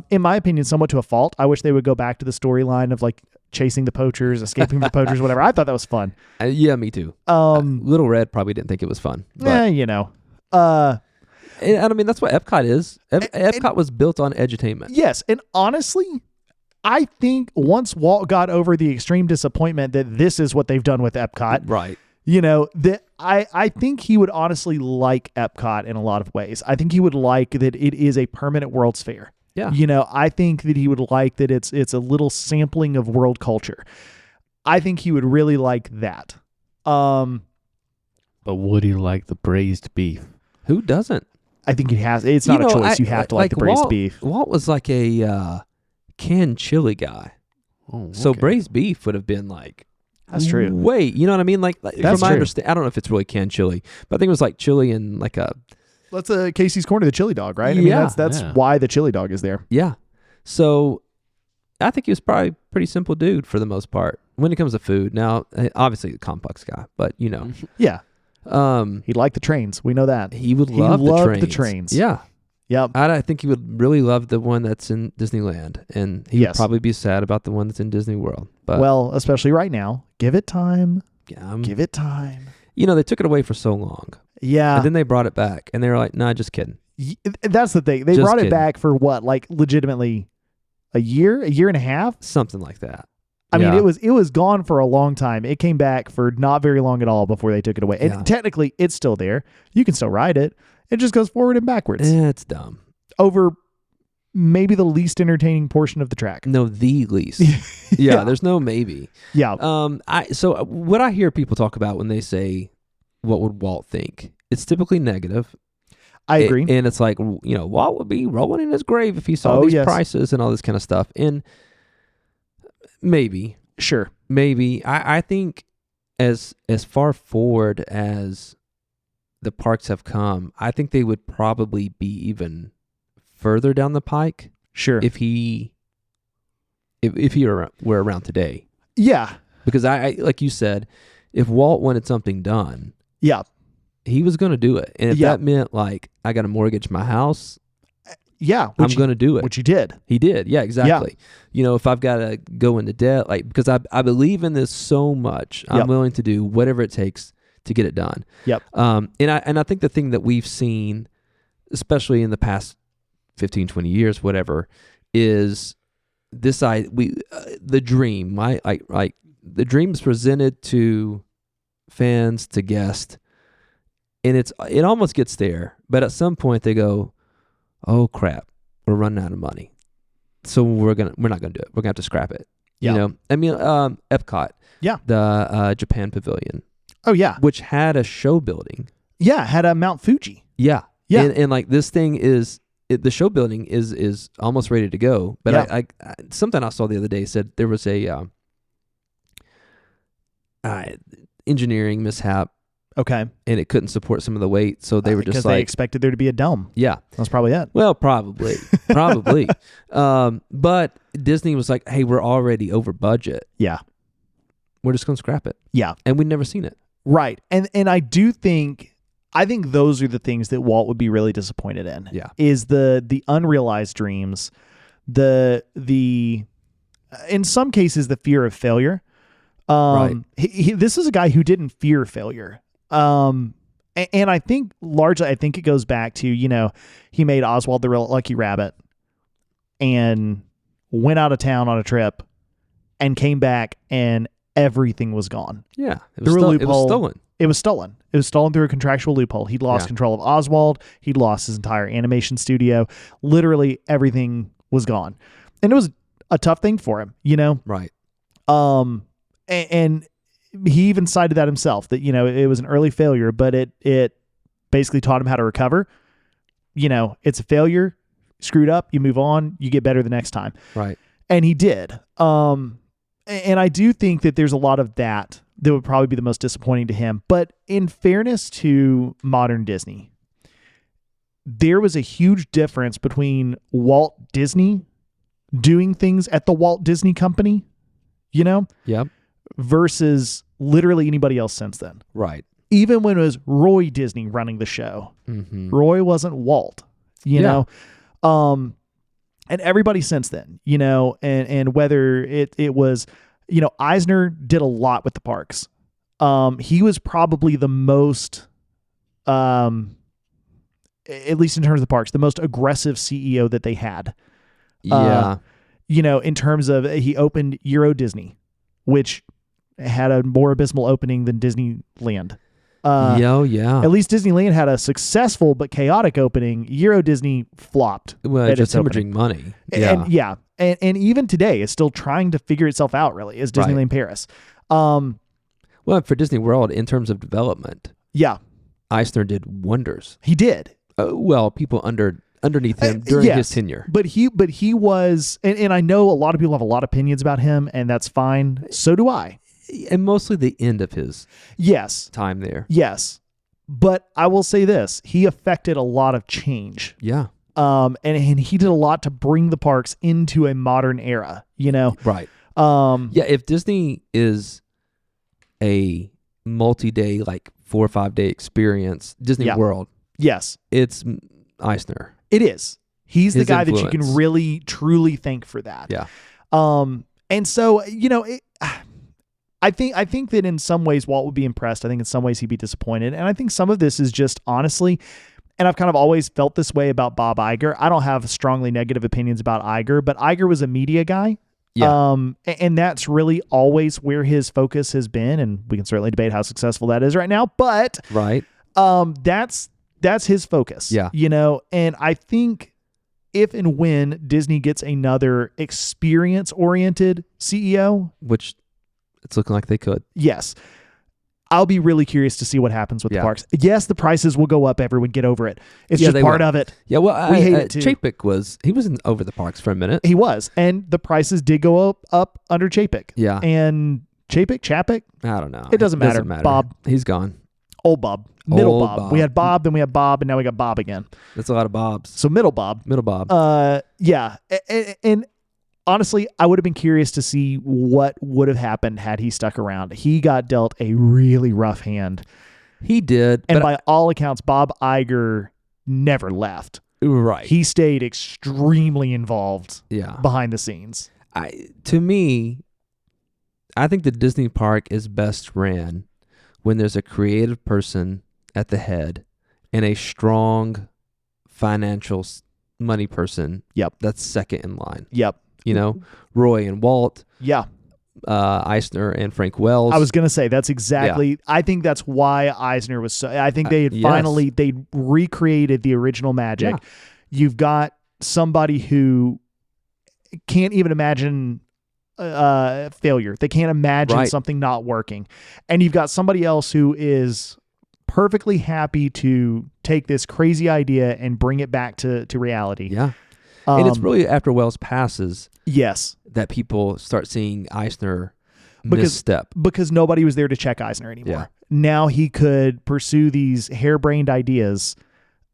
In my opinion, somewhat to a fault. I wish they would go back to the storyline of like chasing the poachers, escaping from the poachers, whatever. I thought that was fun. Yeah, me too. Little Red probably didn't think it was fun. But, you know. and I mean, that's what Epcot is. Epcot was built on edutainment. Yes. And honestly, I think once Walt got over the extreme disappointment that this is what they've done with Epcot. Right. You know, that I think he would honestly like Epcot in a lot of ways. I think he would like that it is a permanent World's Fair. Yeah. You know, I think that he would like that it's a little sampling of world culture. I think he would really like that. But would he like the braised beef? Who doesn't? I think he has. It's not a choice. You have to like the braised beef. Walt was like a canned chili guy. Oh, okay. So braised beef would have been like, that's true. Wait, you know what I mean? Like from my true. understanding, I don't know if it's really canned chili, but I think it was like chili and like a. That's Casey's Corner, the chili dog, right? I mean, that's why the chili dog is there. Yeah. So I think he was probably a pretty simple dude for the most part when it comes to food. Now, obviously a complex guy, but you know. Yeah. He liked the trains. We know that. He would love the trains. Yeah. Yep. I think he would really love the one that's in Disneyland, and he'd probably be sad about the one that's in Disney World. But well, especially right now. Give it time. Yeah, give it time. You know, they took it away for so long. Yeah. And then they brought it back, and they were like, nah, just kidding. That's the thing. They brought it back for what? Like legitimately a year and a half? Something like that. I mean, it was gone for a long time. It came back for not very long at all before they took it away. And technically, it's still there. You can still ride it. It just goes forward and backwards. It's dumb. Over maybe the least entertaining portion of the track. No, the least. Yeah, there's no maybe. Yeah. So what I hear people talk about when they say, what would Walt think? It's typically negative. I agree. And it's like, you know, Walt would be rolling in his grave if he saw these prices and all this kind of stuff. And maybe. Sure. Maybe. I think as far forward as the parks have come, I think they would probably be even further down the pike. Sure. If he were around today. Yeah. Because I like you said, if Walt wanted something done, he was going to do it. And if that meant like, I got to mortgage my house, I'm going to do it. Which he did. He did. Yeah, exactly. Yeah. You know, if I've got to go into debt, like, because I believe in this so much, I'm willing to do whatever it takes to get it done. Yep. And I think the thing that we've seen, especially in the past 15, 20 years, whatever, is this the dream, like the dream's presented to fans, to guests, and it almost gets there, but at some point they go, oh crap, we're running out of money, so we're not gonna do it. We're gonna have to scrap it. You know, I mean, Epcot, the Japan Pavilion, which had a show building, had a Mount Fuji, and like this thing is. The show building is almost ready to go, but I something I saw the other day said there was a engineering mishap. Okay, and it couldn't support some of the weight, so they were just like, they expected there to be a dome. Yeah, that's probably it. Well, probably. But Disney was like, "Hey, we're already over budget. Yeah, we're just gonna scrap it. Yeah, and we'd never seen it. Right, and I do think. I think those are the things that Walt would be really disappointed in. Yeah. Is the unrealized dreams, the in some cases the fear of failure. Right. This is a guy who didn't fear failure. And I think largely it goes back to, you know, he made Oswald the Lucky Rabbit and went out of town on a trip and came back and everything was gone. Yeah. It was stolen. It was stolen. It was stolen through a contractual loophole. He'd lost control of Oswald. He'd lost his entire animation studio. Literally everything was gone. And it was a tough thing for him, you know? Right. And he even cited that himself, that, you know, it was an early failure, but it basically taught him how to recover. You know, it's a failure, screwed up, you move on, you get better the next time. Right. And he did. And I do think that there's a lot of that would probably be the most disappointing to him. But in fairness to modern Disney, there was a huge difference between Walt Disney doing things at the Walt Disney Company, Yep. versus literally anybody else since then. Right. Even when it was Roy Disney running the show, Mm-hmm. Roy wasn't Walt, you know? And everybody since then, and whether it was, Eisner did a lot with the parks. He was probably the most, at least in terms of the parks, the most aggressive CEO that they had. Yeah. In terms of, he opened Euro Disney, which had a more abysmal opening than Disneyland. Yeah. At least Disneyland had a successful but chaotic opening. Euro Disney flopped. Well, just hemorrhaging money. Yeah. And even today, it's still trying to figure itself out, really, as Disneyland Paris. Well, for Disney World, in terms of development, Eisner did wonders. He did. People underneath him during his tenure. But he was, and I know a lot of people have a lot of opinions about him, and that's fine. So do I. And mostly the end of his time there. Yes. But I will say this, he affected a lot of change. Yeah. And he did a lot to bring the parks into a modern era, Right. If Disney is a multi-day, like 4 or 5 day experience, Disney World. Yes. It's Eisner. It is. He's His the guy influence. that you can really, truly thank for that. Yeah. And so, I think that in some ways Walt would be impressed. I think in some ways he'd be disappointed. And I think some of this is just honestly, and I've kind of always felt this way about Bob Iger. I don't have strongly negative opinions about Iger, but Iger was a media guy. Yeah. And that's really always where his focus has been. And we can certainly debate how successful that is right now, but right. That's his focus. Yeah. And I think if and when Disney gets another experience-oriented CEO, which it's looking like they could. Yes. I'll be really curious to see what happens with the parks. Yes, the prices will go up. Everyone get over it. It's just part of it. Yeah, well, we hate it too. Chapek he was over the parks for a minute. He was. And the prices did go up under Chapek. Yeah. And Chapek? I don't know. It doesn't matter. Bob. He's gone. Old Bob. Middle Bob. We had Bob, then we had Bob, and now we got Bob again. That's a lot of Bobs. So Middle Bob. Yeah. And honestly, I would have been curious to see what would have happened had he stuck around. He got dealt a really rough hand. He did. And by all accounts, Bob Iger never left. Right. He stayed extremely involved behind the scenes. To me, I think the Disney park is best ran when there's a creative person at the head and a strong financial money person that's second in line. Yep. Roy and Walt. Yeah. Eisner and Frank Wells. I was going to say, that's exactly, I think that's why Eisner was so, I think they had finally, they recreated the original magic. Yeah. You've got somebody who can't even imagine failure. They can't imagine something not working. And you've got somebody else who is perfectly happy to take this crazy idea and bring it back to reality. Yeah. And it's really after Wells passes that people start seeing Eisner misstep. Because nobody was there to check Eisner anymore. Yeah. Now he could pursue these harebrained ideas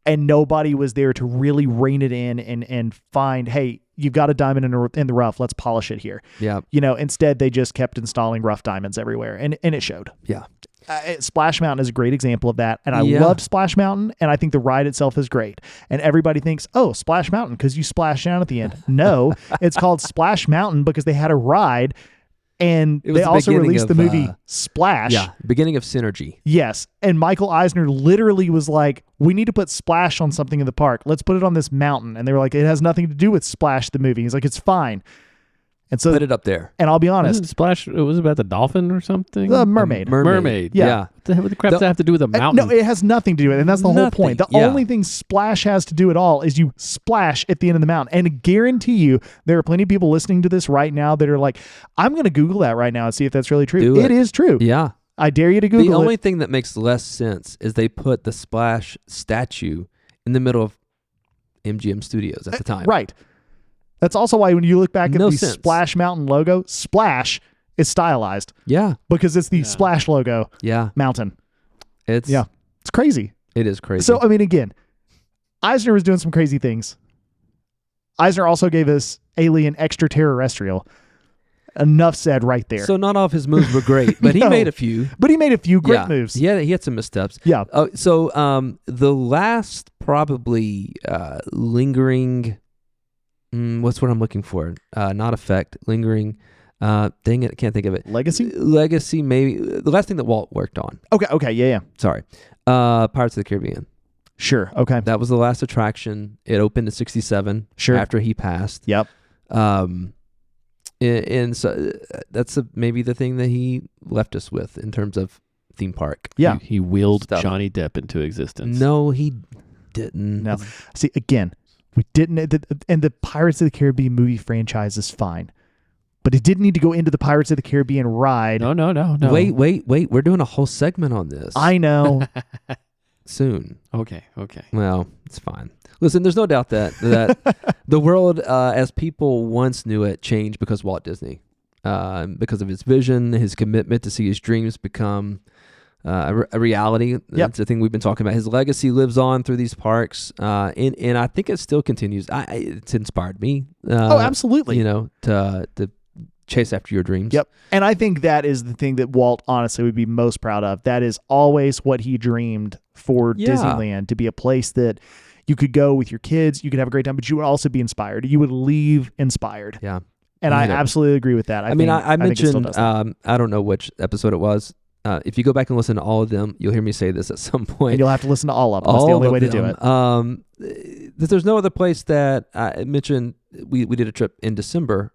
and nobody was there to really rein it in and find, hey, you've got a diamond in the rough. Let's polish it here. Yeah. Instead they just kept installing rough diamonds everywhere and it showed. Yeah. Splash Mountain is a great example of that. And I loved Splash Mountain, and I think the ride itself is great. And everybody thinks, oh, Splash Mountain, because you splash down at the end. No, it's called Splash Mountain because they had a ride, and they also released the movie Splash. Yeah, beginning of Synergy. Yes, and Michael Eisner literally was like, we need to put Splash on something in the park. Let's put it on this mountain. And they were like, it has nothing to do with Splash, the movie. He's like, it's fine. And so put it up there. And I'll be honest. Splash, it was about the dolphin or something? Mermaid. Mermaid. Yeah. What the crap does that have to do with a mountain? No, it has nothing to do with it. And that's the whole point. The only thing Splash has to do at all is you splash at the end of the mountain. And I guarantee you, there are plenty of people listening to this right now that are like, I'm going to Google that right now and see if that's really true. It is true. Yeah. I dare you to Google it. The only thing that makes less sense is they put the Splash statue in the middle of MGM Studios at the time. Right. That's also why when you look back at the Splash Mountain logo, Splash is stylized. Yeah. Because it's the Splash logo. Yeah. Mountain. It's crazy. It is crazy. So, I mean, again, Eisner was doing some crazy things. Eisner also gave us Alien Extraterrestrial. Enough said right there. So not all of his moves were great, but he No. made a few. But he made a few great moves. Yeah, he had some missteps. Yeah. So the last probably lingering, what's what I'm looking for? Not effect, lingering. Dang it, I can't think of it. Legacy, maybe. The last thing that Walt worked on. Okay, yeah. Sorry. Pirates of the Caribbean. Sure, okay. That was the last attraction. It opened in 1967. Sure. After he passed. Yep. And so that's maybe the thing that he left us with in terms of theme park. Yeah. He willed Stuff. Johnny Depp into existence. No, he didn't. No. See, again, we didn't, and the Pirates of the Caribbean movie franchise is fine. But it didn't need to go into the Pirates of the Caribbean ride. No. Wait. We're doing a whole segment on this. I know. Soon. Okay. Well, it's fine. Listen, there's no doubt that the world, as people once knew it, changed because of Walt Disney, because of his vision, his commitment to see his dreams become a reality. That's the thing we've been talking about. His legacy lives on through these parks, and I think it still continues. It's inspired me. Absolutely. To chase after your dreams. Yep. And I think that is the thing that Walt honestly would be most proud of. That is always what he dreamed for Disneyland, to be a place that you could go with your kids, you could have a great time, but you would also be inspired. You would leave inspired. Yeah. And I absolutely agree with that. I mentioned, I don't know which episode it was. If you go back and listen to all of them, you'll hear me say this at some point. And you'll have to listen to all of them. That's the only way to do it. There's no other place that I mentioned. We did a trip in December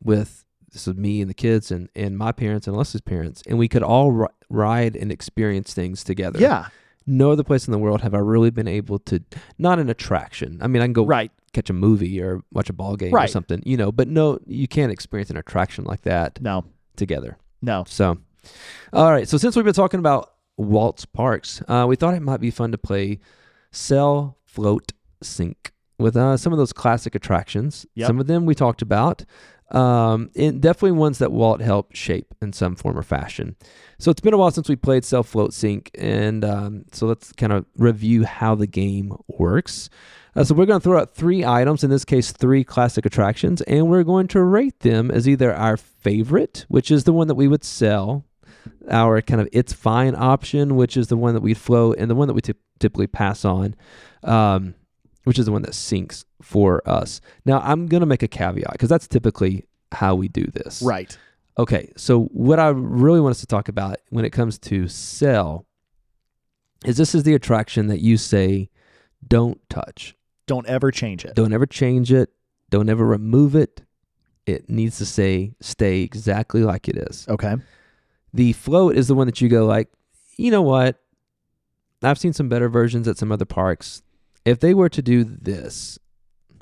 with, this was me and the kids and my parents and Alyssa's parents, and we could all ride and experience things together. Yeah. No other place in the world have I really been able to, not an attraction. I mean, I can go catch a movie or watch a ball game or something, but no, you can't experience an attraction like that together. No. So, all right. So since we've been talking about Walt's parks, we thought it might be fun to play Sail, Float, Sink with some of those classic attractions. Yep. Some of them we talked about. And definitely ones that Walt helped shape in some form or fashion. So it's been a while since we played Sail, Float, Sink, and so let's kind of review how the game works. So we're going to throw out 3 items, in this case 3 classic attractions, and we're going to rate them as either our favorite, which is the one that we would sell, our kind of it's fine option, which is the one that we'd float, and the one that we typically pass on, which is the one that sinks for us. Now, I'm going to make a caveat because that's typically how we do this. Right. Okay, so what I really want us to talk about when it comes to Sail is this is the attraction that you say, don't touch. Don't ever change it. Don't ever change it. Don't ever remove it. It needs to stay exactly like it is. Okay. The float is the one that you go like, you know what? I've seen some better versions at some other parks. If they were to do this,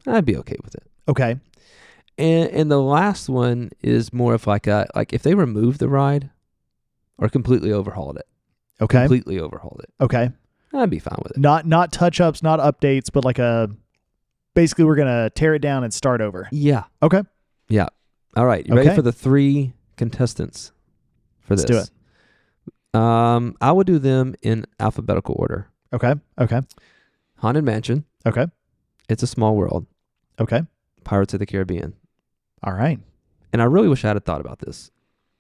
I'd be okay with it. Okay. And the last one is more of like if they removed the ride or completely overhauled it. Okay. Completely overhauled it. Okay. I'd be fine with it. Not touch-ups, not updates, but like basically we're going to tear it down and start over. Yeah. Okay. Yeah. All right. You ready for the 3 contestants for this? Let's do it. I would do them in alphabetical order. Okay. Haunted Mansion. Okay. It's a Small World. Okay. Pirates of the Caribbean. All right. And I really wish I had thought about this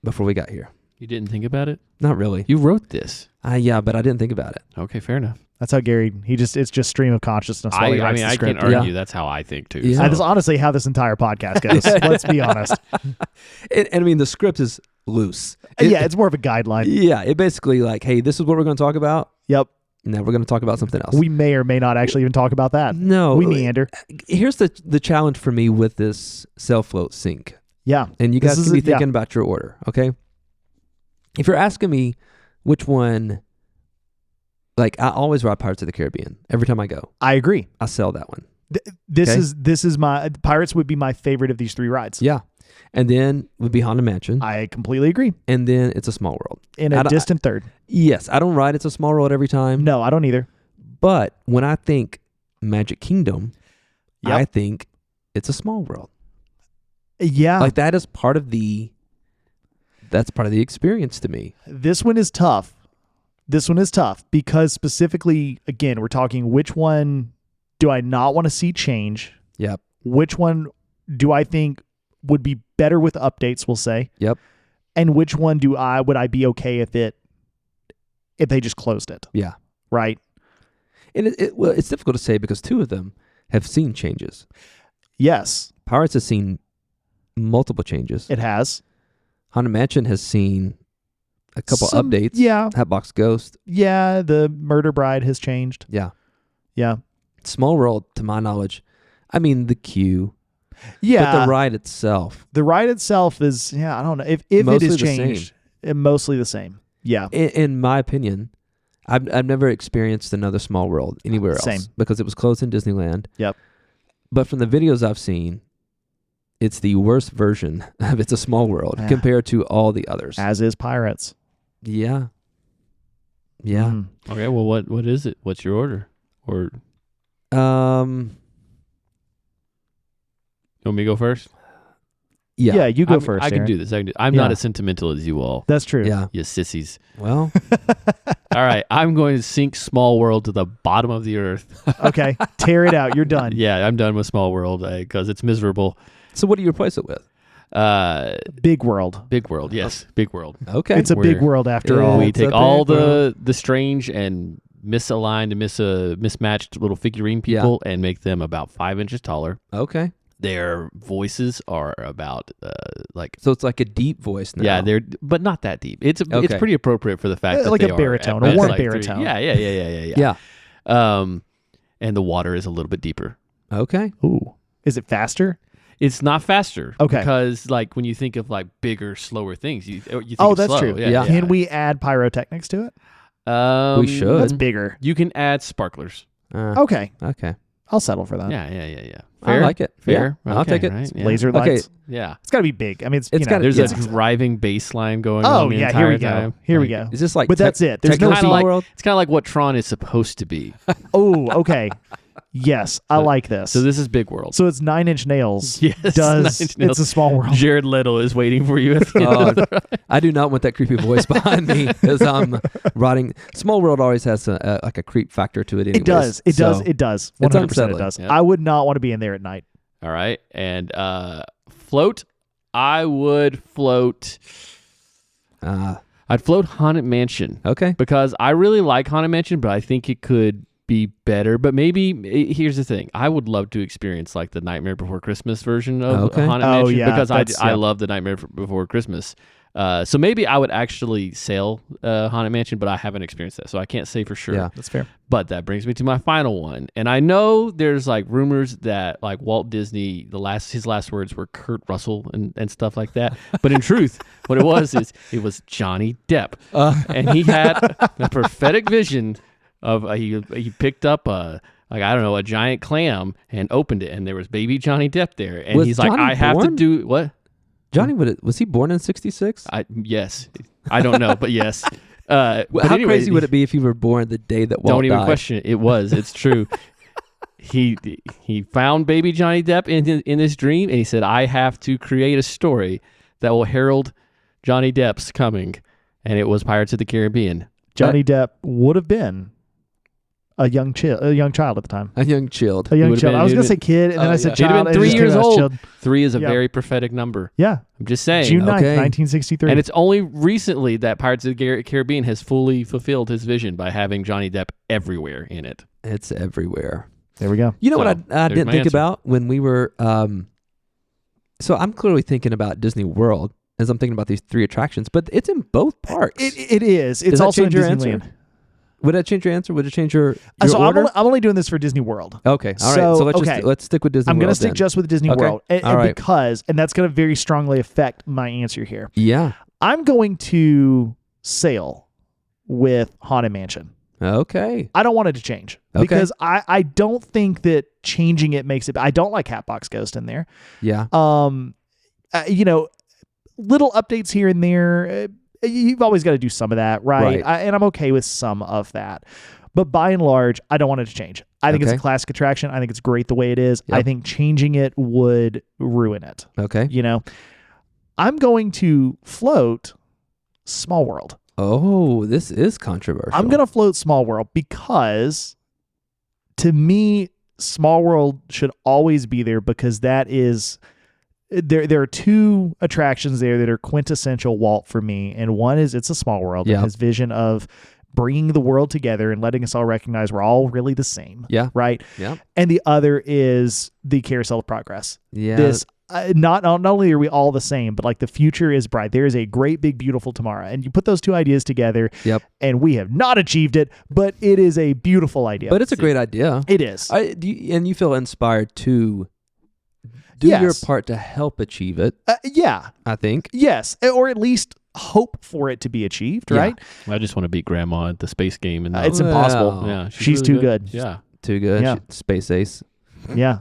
before we got here. You didn't think about it? Not really. You wrote this. Yeah, but I didn't think about it. Okay, fair enough. That's how Gary, it's just stream of consciousness. While he writes the I script. can't argue. That's how I think too. Yeah. So. That's honestly how this entire podcast goes. Let's be honest. And I mean, the script is loose. It's more of a guideline. Yeah, it basically like, hey, this is what we're going to talk about. Yep. Now we're going to talk about something else. We may or may not actually even talk about that. No. We meander. Here's the challenge for me with this Sail, Float, Sink. Yeah. And you guys can be thinking about your order, okay? If you're asking me which one, like I always ride Pirates of the Caribbean. Every time I go. I agree. I sell that one. This is my, Pirates would be my favorite of these 3 rides. Yeah. And then would be Haunted Mansion. I completely agree. And then It's a Small World. In a distant third. Yes. I don't ride It's a Small World every time. No, I don't either. But when I think Magic Kingdom, I think It's a Small World. Yeah. Like that is part of the experience to me. This one is tough. Because specifically, again, we're talking which one do I not want to see change? Yep. Which one do I think would be better with updates, we'll say? Yep. And which one would I be okay if they just closed it? Yeah. Right? And well, it's difficult to say because two of them have seen changes. Yes. Pirates has seen multiple changes. It has. Haunted Mansion has seen a couple updates. Yeah. Hatbox Ghost. Yeah, the Murder Bride has changed. Yeah. Yeah. Small World, to my knowledge, I mean the queue. Yeah. But the ride itself. The ride itself is, I don't know. If it Mostly is the changed, mostly the same. Yeah. In my opinion, I've never experienced another Small World anywhere else. Same. Because it was closed in Disneyland. Yep. But from the videos I've seen, it's the worst version of It's a Small World compared to all the others. As is Pirates. Yeah. Yeah. Mm. Okay, well, what is it? What's your order? Or you want me to go first? Yeah. Yeah, you go first. I can Aaron. do this. I'm not as sentimental as you all. That's true. Yeah. You sissies. Well, All right, I'm going to sink Small World to the bottom of the earth. Okay. Tear it out. You're done. Yeah, I'm done with Small World because it's miserable. so what do you replace it with? Big World. Big World, yes, Big World. Okay. It's a big We're- world after Yeah. all. We It's take a all big the strange and misaligned and mismatched little figurine people and make them about 5 inches taller. Okay. Their voices are about So it's like a deep voice now. yeah, but not that deep. It's Okay. pretty appropriate for the fact that Like they a are baritone, at a best warm like baritone. Yeah. Yeah. And the water is a little bit deeper. Okay. Ooh. Is it faster? It's not faster. Okay. Because like when you think of like bigger, slower things, you think Oh, it's that's slow. true. Yeah. Can we add pyrotechnics to it? We should. That's bigger. You can add sparklers. Okay. Okay. I'll settle for that. Yeah. I like it. Fair. Yeah, I'll Okay, take it. right, yeah. Laser Okay. lights. Yeah. It's got to be big. I mean, it's It's gotta- There's Yeah. a driving bass line going Oh, on the yeah. entire Here we go. time. Here we Like, go. Is this like But that's it. There's no Techno kinda Small like- World? It's kind of like what Tron is supposed to be. Oh, okay. Yes. I like this. So this is Big World. So it's 9 Inch Nails. Yes, Does 9 Inch Nails. It's a Small World. Jared Leto is waiting for you. At the Oh, I do not want that creepy voice behind me as I'm rotting. Small World always has like a creep factor to it. Anyways, It does. It so- does. It does. It's 100% it unsettling. does. Yep. I would not want to be in there at night. All right. And float, I would float. I'd float Haunted Mansion Okay. because I really like Haunted Mansion, but I think it could be better. But maybe here's the thing: I would love to experience like the Nightmare Before Christmas version of Okay. Haunted Oh, Mansion yeah, because that's- I yeah. love the Nightmare Before Christmas. So maybe I would actually sail Haunted Mansion, but I haven't experienced that, so I can't say for sure. Yeah. That's fair. But that brings me to my final one, and I know there's like rumors that like Walt Disney, his last words were Kurt Russell and stuff like that. But in truth, what it was Johnny Depp, and he had a prophetic vision of he picked up a giant clam and opened it, and there was baby Johnny Depp there, and Was he's like, Johnny I have to born? do what? Johnny, was he born in '66? Yes, I don't know, but yes. But How anyway, crazy would it be if you were born the day that Walt Don't even died? question it. It's true. He found baby Johnny Depp in this dream, and he said, I have to create a story that will herald Johnny Depp's coming. And it was Pirates of the Caribbean. Johnny Depp would have been a young child at the time. A young child. A young would've child. been- I was going to he'd say kid, and then Oh, I said yeah. He'd have child. been and it 3 just years came out as old. child. 3 is a Yep. very prophetic number. Yeah. I'm just saying. June 9th, Okay. 1963. And it's only recently that Pirates of the Caribbean has fully fulfilled his vision by having Johnny Depp everywhere in it. It's everywhere. there we go. You know So, what I there's didn't my think answer. about when we were. So I'm clearly thinking about Disney World as I'm thinking about these three attractions, but it's in both parks. It is. It's Does that also in change your Disneyland. answer? Would that change your answer? Would it change your So order? I'm only doing this for Disney World. Okay, all right. So let's okay. let's stick with Disney I'm World. going to stick then. just with Disney Okay. World. And All right. because, and that's going to very strongly affect my answer here. Yeah. I'm going to sail with Haunted Mansion. Okay. I don't want it to change Okay. because I don't think that changing it makes it. I don't like Hatbox Ghost in there. Yeah. Little updates here and there. You've always got to do some of that, right? Right. And I'm okay with some of that. But by and large, I don't want it to change. I think it's a Okay. classic attraction. I think it's great the way it is. Yep. I think changing it would ruin it. Okay. I'm going to float Small World. Oh, this is controversial. I'm going to float Small World because to me, Small World should always be there because that is there are two attractions there that are quintessential Walt for me, and one is It's a Small World and his vision of bringing the world together and letting us all recognize we're all really the same. Yeah. Right. Yeah. And the other is the Carousel of Progress. Yeah. This not only are we all the same, but like the future is bright. There is a great big beautiful tomorrow, and you put those two ideas together. Yep. And we have not achieved it, but it is a beautiful idea. But it's a great idea. It is. And you feel inspired to do your part to help achieve it. Yeah. I think. Yes. Or at least hope for it to be achieved, right? I just want to beat Grandma at the space game. And it's impossible. Yeah, she's really too good. Yeah. Too good. Yeah. Space ace. Yeah.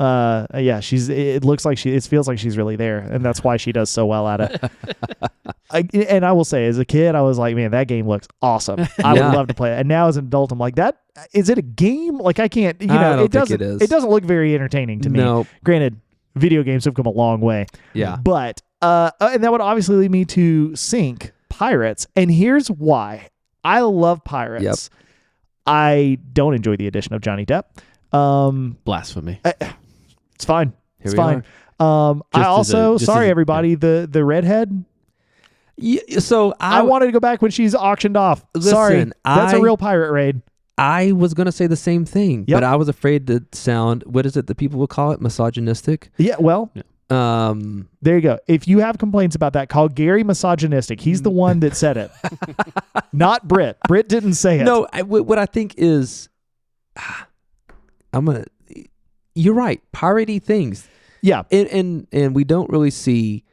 It looks like it feels like she's really there, and that's why she does so well at it. And I will say, as a kid, I was like, man, that game looks awesome. I would love to play it. And now as an adult, I'm like, is it a game? Like, I can't, it doesn't look very entertaining to me. No. Granted, video games have come a long way. Yeah. But, and that would obviously lead me to sync Pirates. And here's why. I love Pirates. Yep. I don't enjoy the addition of Johnny Depp. Blasphemy. It's fine. It's we fine. I also, sorry everybody, yeah. the redhead. Yeah, so I wanted to go back when she's auctioned off. Listen, sorry, that's a real pirate raid. I was gonna say the same thing, Yep. but I was afraid to sound. What is it that people will call it? Misogynistic. Yeah. Well. There you go. If you have complaints about that, call Gary misogynistic. He's the one that said it, not Britt. Britt didn't say it. No, what I think is, you're right. Piratey things. Yeah. And we don't really see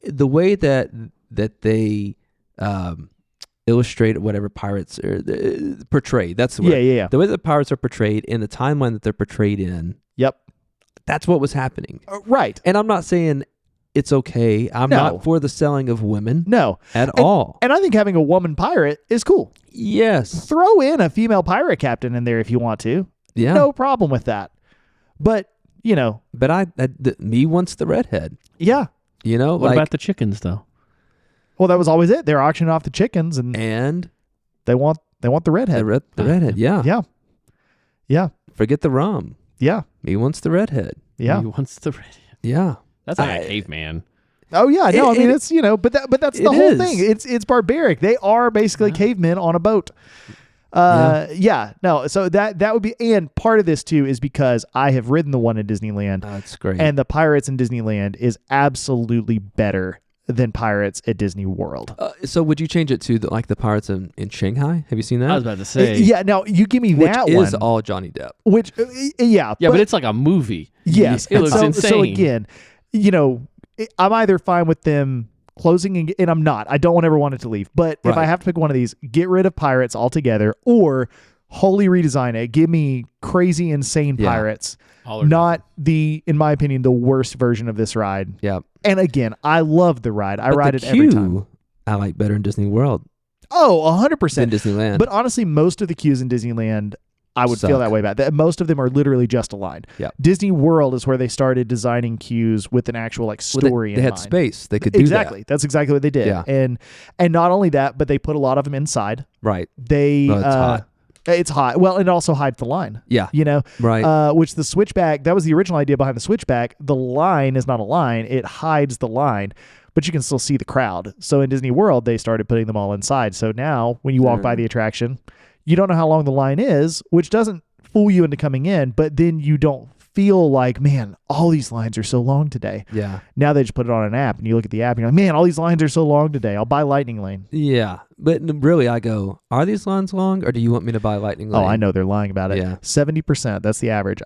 the way that they illustrate whatever pirates are portrayed. That's the word. Yeah. The way that pirates are portrayed in the timeline that they're portrayed in. Yep. That's what was happening. Right. And I'm not saying it's okay. I'm not for the selling of women. No. At all. And I think having a woman pirate is cool. Yes. Throw in a female pirate captain in there if you want to. Yeah. No problem with that. But, But me wants the redhead. Yeah. What about the chickens though? Well, that was always it. They're auctioning off the chickens and they want the redhead. The redhead. Yeah. Yeah. Yeah. Forget the rum. Yeah. He wants the redhead. Yeah. He wants the redhead. Yeah. That's like a caveman. Oh yeah, no, I mean it's but that's the whole thing. It's barbaric. They are basically cavemen on a boat. No. So that would be, and part of this too is because I have ridden the one in Disneyland. That's great. And the Pirates in Disneyland is absolutely better than Pirates at Disney World. So would you change it to the Pirates in Shanghai? Have you seen that? I was about to say. Yeah. Now you give me that one, which is all Johnny Depp. Which but it's like a movie. Yes, it looks insane. So again, I'm either fine with them closing and I'm not. I don't ever want it to leave. But if I have to pick one of these, get rid of Pirates altogether or wholly redesign it. Give me crazy, insane Pirates. Not in my opinion, the worst version of this ride. Yeah. And again, I love the ride. I ride it every time. I like better in Disney World. Oh, 100%. In Disneyland. But honestly, most of the queues in Disneyland, I would feel that way about. Most of them are literally just aligned. Yep. Disney World is where they started designing queues with an actual story in mind. They had space. They could do that. That's exactly what they did. Yeah. And not only that, but they put a lot of them inside. Right. It's hot. It's hot. Well, and it also hides the line. Yeah. Right. Which the switchback, that was the original idea behind the switchback. The line is not a line. It hides the line, but you can still see the crowd. So in Disney World, they started putting them all inside. So now when you walk by the attraction, you don't know how long the line is, which doesn't fool you into coming in, but then you don't feel like, man, all these lines are so long today. Yeah. Now they just put it on an app and you look at the app and you're like, man, all these lines are so long today. I'll buy Lightning Lane. Yeah. But really, I go, are these lines long or do you want me to buy Lightning Lane? Oh, I know they're lying about it. Yeah. 70%. That's the average.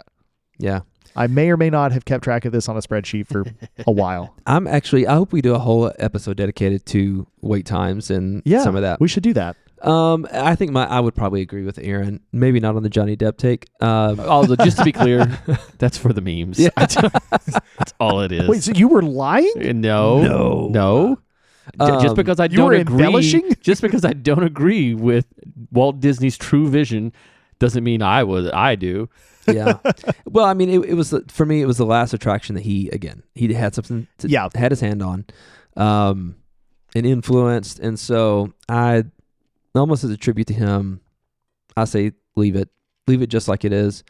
Yeah. I may or may not have kept track of this on a spreadsheet for a while. I hope we do a whole episode dedicated to wait times and some of that. We should do that. I think I would probably agree with Aaron. Maybe not on the Johnny Depp take. Although, just to be clear, that's for the memes. Yeah. That's all it is. Wait, so you were lying? No. Just because I don't agree. Embellishing? Just because I don't agree with Walt Disney's true vision doesn't mean I do. Yeah. Well, I mean, it was for me. It was the last attraction that he had something had his hand on, and influenced, and so I almost as a tribute to him, I say leave it. Leave it just like it is.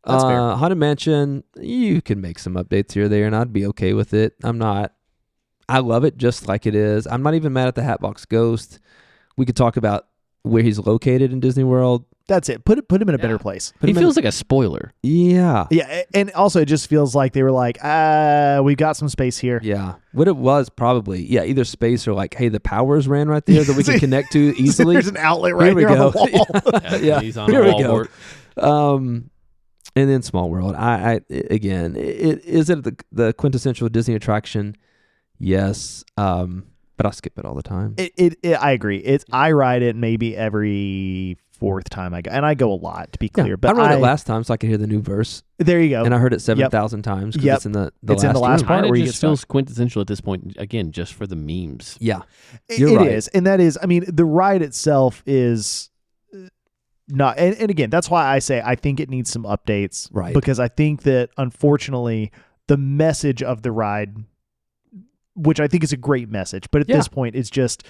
That's fair. Haunted Mansion, you can make some updates here or there, and I'd be okay with it. I love it just like it is. I'm not even mad at the Hatbox Ghost. We could talk about where he's located in Disney World. That's it. Put him in a better place. He feels like a spoiler. Yeah. Yeah, and also it just feels like they were like, we've got some space here. Yeah. What it was probably, either space or like, hey, the powers ran right there that we can connect to easily. There's an outlet right Here we here on go. the wall. Yeah. He's on Here a we wall. go. And then Small World. Is it the quintessential Disney attraction? Yes. But I skip it all the time. I agree. I ride it maybe every fourth time I go, and I go a lot to be clear. But I rode it last time so I could hear the new verse, there you go. and I heard it 7,000 times because it's in the last part It where you just get feels quintessential at this point. Again, just for the memes. Yeah, It is, and that is. I mean, the ride itself is not, and again, that's why I say I think it needs some updates, right? Because I think that unfortunately the message of the ride, which I think is a great message, but at this point it's just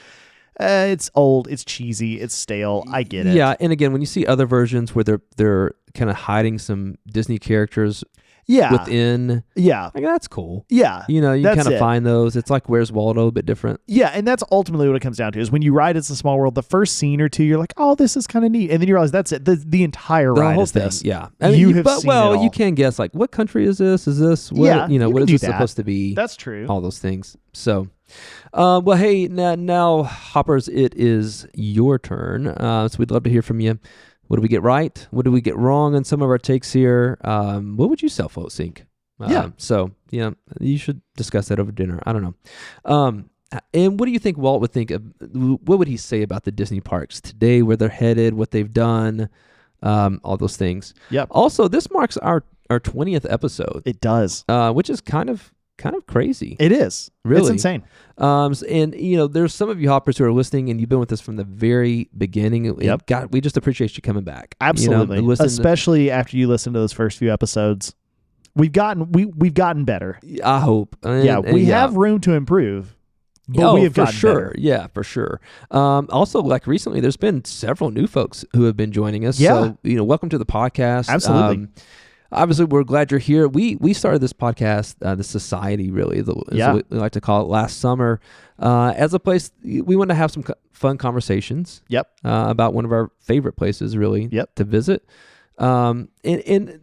it's old, it's cheesy, it's stale. I get it. Yeah, and again, when you see other versions where they're kind of hiding some Disney characters within, like, that's cool. Yeah, you kind of find those. It's like Where's Waldo, a bit different. Yeah, and that's ultimately what it comes down to is when you ride It's a Small World, the first scene or two, you're like, oh, this is kind of neat, and then you realize that's it. The entire ride whole is thing. this. Yeah, I mean, you can guess like what country is this? Is this what what is this supposed to be? That's true. All those things. So, well, hey, now Hoppers, it is your turn. So we'd love to hear from you. What do we get right? What do we get wrong on some of our takes here? What would you self-vote sync? So, you should discuss that over dinner. I don't know. And what do you think Walt would think of, what would he say about the Disney parks today, where they're headed, what they've done, all those things? Yep. Also, this marks our 20th episode. It does. Which is kind of crazy. It is. Really. It's insane. And there's some of you hoppers who are listening and you've been with us from the very beginning. Yep. God, we just appreciate you coming back. Absolutely. Especially after you listen to those first few episodes. We've gotten better. I hope. We have room to improve. But we have gotten better. Yeah, for sure. Also, like recently, there's been several new folks who have been joining us. Yeah. So, welcome to the podcast. Absolutely. Obviously, we're glad you're here. We started this podcast, the Society, really, as we like to call it, last summer, as a place we wanted to have some fun conversations. Yep. About one of our favorite places, really. Yep. To visit. And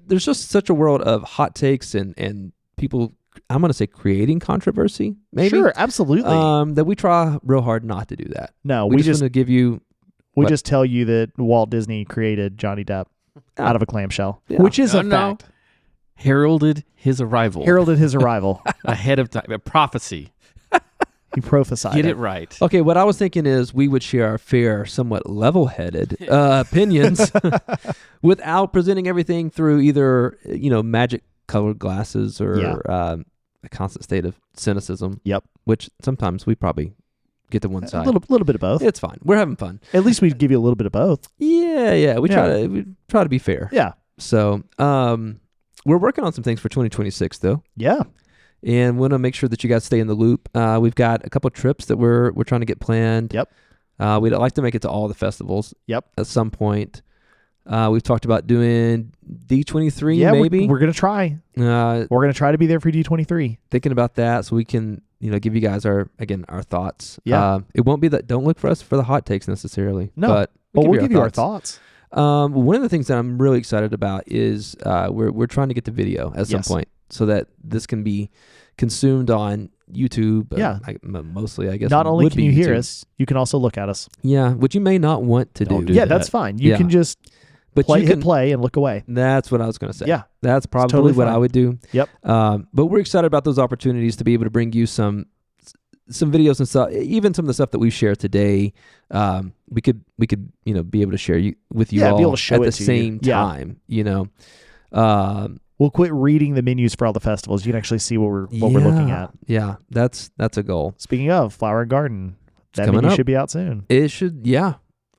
there's just such a world of hot takes and people, I'm going to say, creating controversy. Maybe. Sure, absolutely. That we try real hard not to do that. No, we just want to give you. We just tell you that Walt Disney created Johnny Depp out of a clamshell, which is a fact. Heralded his arrival. Ahead of time. A prophecy. He prophesied. Get it right. Okay, what I was thinking is we would share our fair, somewhat level-headed opinions without presenting everything through either, magic-colored glasses or a constant state of cynicism. Yep. Which sometimes we probably get to one side. A little bit of both. It's fine. We're having fun. At least we give you a little bit of both. Yeah. We try to be fair. Yeah. So, we're working on some things for 2026 though. Yeah. And we want to make sure that you guys stay in the loop. We've got a couple of trips that we're trying to get planned. Yep. We'd like to make it to all the festivals. Yep. At some point. We've talked about doing D23 maybe. We're going to try. We're going to try to be there for D23. Thinking about that so we can, give you guys our thoughts. Yeah. It won't be that, don't look for us for the hot takes necessarily. No. But we'll give you our thoughts. One of the things that I'm really excited about is we're trying to get to video at some point so that this can be consumed on YouTube. Mostly, I guess. Not only can you YouTube. hear us, you can also look at us. Yeah, which you may not want to do. Yeah, that's fine. You can just hit play and look away. That's what I was going to say. Yeah. That's probably totally what fine. I would do. Yep. But we're excited about those opportunities to be able to bring you some videos and stuff, even some of the stuff that we've shared today. We could be able to share with you all be able to show at it the to same you. time. We'll quit reading the menus for all the festivals. You can actually see what we're looking at. Yeah, that's a goal. Speaking of Flower and Garden, that coming menu up. should be out soon. It should, yeah.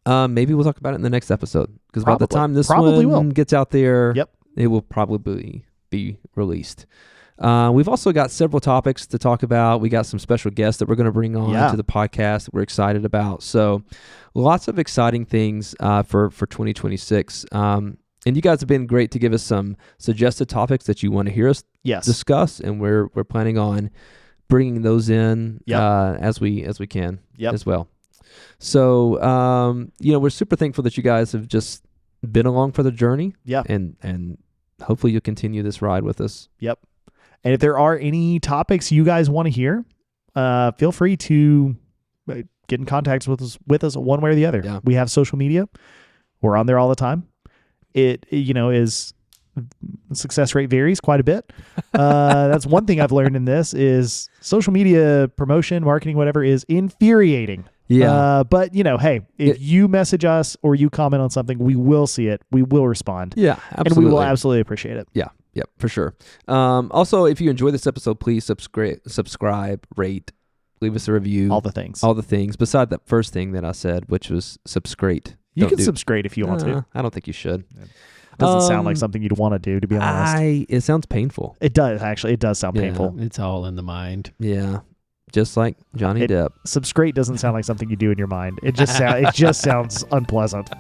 Maybe we'll talk about it in the next episode because by the time this Probably one will. gets out there, Yep. it will probably be released. We've also got several topics to talk about. We got some special guests that we're going to bring on to the podcast that we're excited about. So lots of exciting things for 2026. And you guys have been great to give us some suggested topics that you want to hear us discuss, and we're planning on bringing those in as we can as well. So we're super thankful that you guys have just been along for the journey. Yeah. And hopefully you'll continue this ride with us. Yep. And if there are any topics you guys want to hear, feel free to get in contact with us one way or the other. Yeah. We have social media. We're on there all the time. It is success rate varies quite a bit. That's one thing I've learned in this is social media promotion, marketing, whatever is infuriating. Yeah. But hey, if you message us or you comment on something, we will see it. We will respond. Yeah, absolutely. And we will absolutely appreciate it. Yeah. Yep, for sure. Also, if you enjoy this episode, please subscribe, rate, leave us a review. All the things. Beside that first thing that I said, which was subscribe. You can subscribe if you want to. I don't think you should. It doesn't sound like something you'd want to do, to be honest. It sounds painful. It does, actually. It does sound painful. It's all in the mind. Yeah. Just like Johnny Depp. Subscribe doesn't sound like something you do in your mind. It just sounds unpleasant.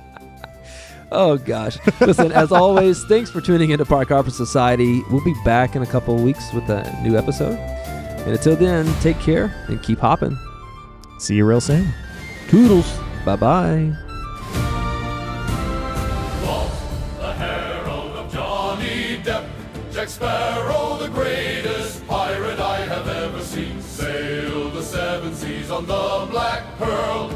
Oh, gosh. Listen, as always, thanks for tuning into Park Hopper Society. We'll be back in a couple of weeks with a new episode. And until then, take care and keep hopping. See you real soon. Toodles. Bye-bye. Walt, the herald of Johnny Depp, Jack Sparrow, the greatest pirate I have ever seen, sailed the 7 seas on the Black Pearl.